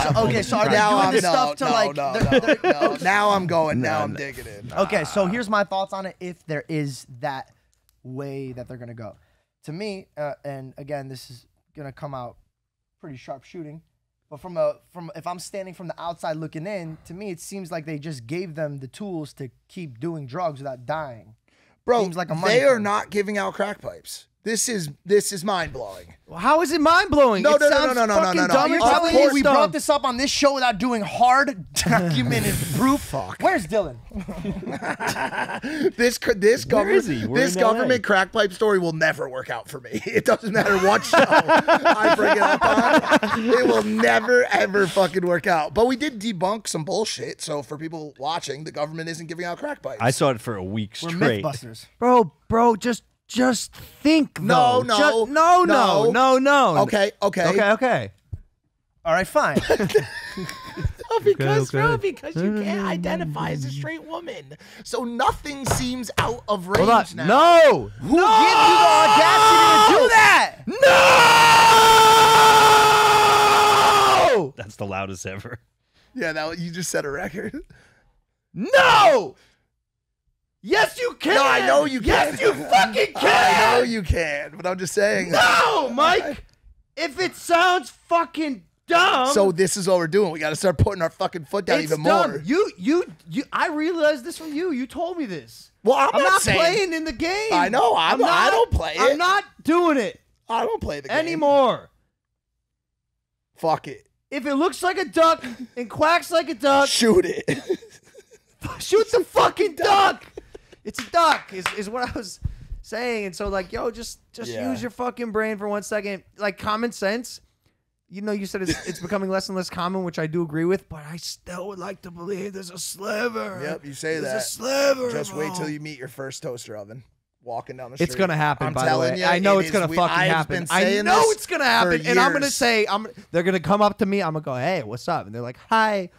so are they doing this stuff to no. Now I'm going. Now I'm digging in. Okay, so here's my thoughts on it. If there is that way that they're gonna go, to me, and again, this is gonna come out pretty sharp shooting, but from if I'm standing from the outside looking in, to me it seems like they just gave them the tools to keep doing drugs without dying. Bro, Seems like a money they are thing. not giving out crack pipes. This is mind blowing. How is it mind blowing? No. You're Of telling course. me We brought this up on this show without doing hard documented proof. Fuck. Where's Dylan? This Where is he? We're this in LA. government crack pipe story will never work out for me. It doesn't matter what show I bring it up on. It will never ever fucking work out. But we did debunk some bullshit. So for people watching, the government isn't giving out crack pipes. I saw it for a week We're straight. Mythbusters. Bro, just think. No. No. Okay. All right, fine. Because you can't identify as a straight woman. So nothing seems out of range Hold on. now. No. Who gives you the audacity to do that? No. That's the loudest ever. Yeah, you just set a record. No. Yes, you can. No, I know you can. Yes, you fucking can. I know you can, but I'm just saying. No, Mike. If it sounds fucking dumb. So this is what we're doing. We got to start putting our fucking foot down it's even dumb. more. You. I realized this from you. You told me this. Well, I'm not saying, playing in the game. I know. I don't play it. I'm not doing it I don't play the game anymore. Fuck it. If it looks like a duck and quacks like a duck, Shoot it. shoot the fucking duck. It's a duck, is what I was saying. And so, like, yo, just Yeah. use your fucking brain for 1 second. Like, common sense. You know, you said it's becoming less and less common, which I do agree with, but I still would like to believe there's a sliver. Yep, you say There's that. a sliver. Just wait till bro. you meet your first toaster oven. Walking down the street. It's gonna happen. I'm by the telling way, you, I know it it's gonna is- fucking I've happen. been I saying know this it's gonna happen, for and I'm gonna years. say, they're gonna come up to me. I'm gonna go, hey, what's up? And they're like, hi.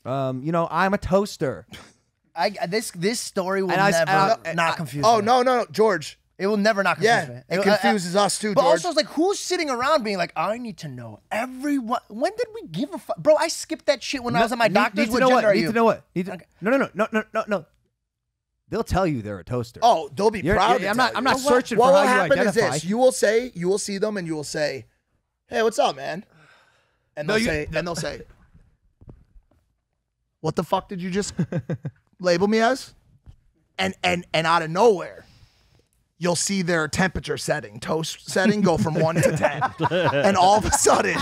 You know, I'm a toaster. This story will And I- never and not I- confuse Oh me. no, George. It will never not confuse me. Yeah, it confuses us too, But George. also, it's like, who's sitting around being like, I need to know everyone. When did we give a fuck? Bro, I skipped that shit when I was at my doctor's. Need What to know gender what? are Need you? to know what? Need to, Okay. No. They'll tell you they're a toaster. Oh, they'll be proud. I'm to not. tell I'm you. not searching What for will how you happen identify. is this: you will see them, and you will say, "Hey, what's up, man?" And they'll say, "What the fuck did you just label me as?" And out of nowhere, you'll see their temperature setting, toast setting, go from 1 to 10, and all of a sudden,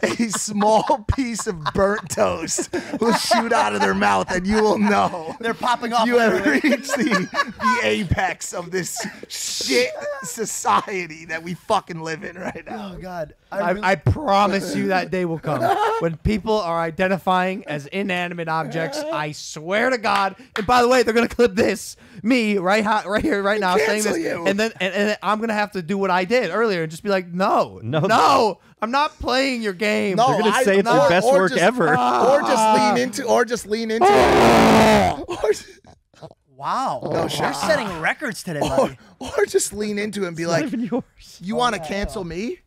a small piece of burnt toast will shoot out of their mouth, and you will know They're popping off. you have literally. reached the apex of this shit society that we fucking live in right now. Oh God. I promise you that day will come when people are identifying as inanimate objects. I swear to God. And by the way, they're gonna clip this, me right here, right now, saying Cancel this, you. and then I'm gonna have to do what I did earlier and just be like, no, I'm not playing your game. No, They're gonna say it's or- the best or work just- ever. Or just lean into it. Wow. No shit. You're setting records today, Or, buddy. or just lean into it and be Not like, even yours. you want to cancel me?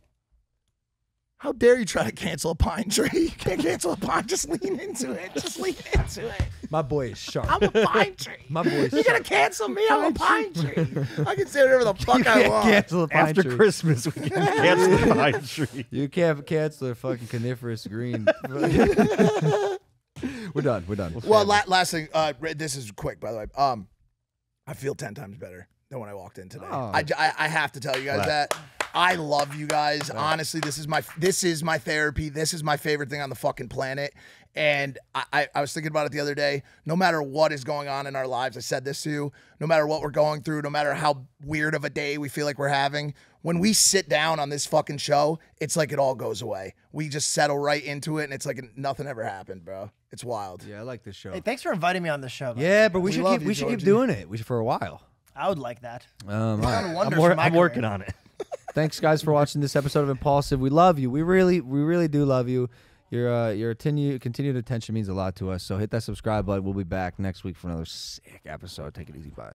How dare you try to cancel a pine tree? You can't cancel a pine. Just lean into it. Just lean into it. My boy is sharp. I'm a pine tree. My boy is You're sharp. gonna cancel me? I'm a pine tree. I can say whatever the fuck You I can't want. cancel a pine After tree. Christmas, we can cancel the pine tree. You can't cancel a fucking coniferous green. We're done. Well, last thing. This is quick, by the way. I feel 10 times better than when I walked in today. Oh. I have to tell you guys Right. that. I love you guys. Honestly, this is my therapy. This is my favorite thing on the fucking planet. And I was thinking about it the other day. No matter what is going on in our lives, I said this to you, no matter what we're going through, no matter how weird of a day we feel like we're having, when we sit down on this fucking show, it's like it all goes away. We just settle right into it, and it's like nothing ever happened, bro. It's wild. Yeah, I like this show. Hey, thanks for inviting me on the show. man. Yeah, but we should love keep you, we should keep Georgie. doing it. We should for a while. I would like that. All right. Done wonders for my I'm working career. on it. Thanks, guys, for watching this episode of Impulsive. We love you. We really do love you. Your continued attention means a lot to us. So hit that subscribe button. We'll be back next week for another sick episode. Take it easy. Bye.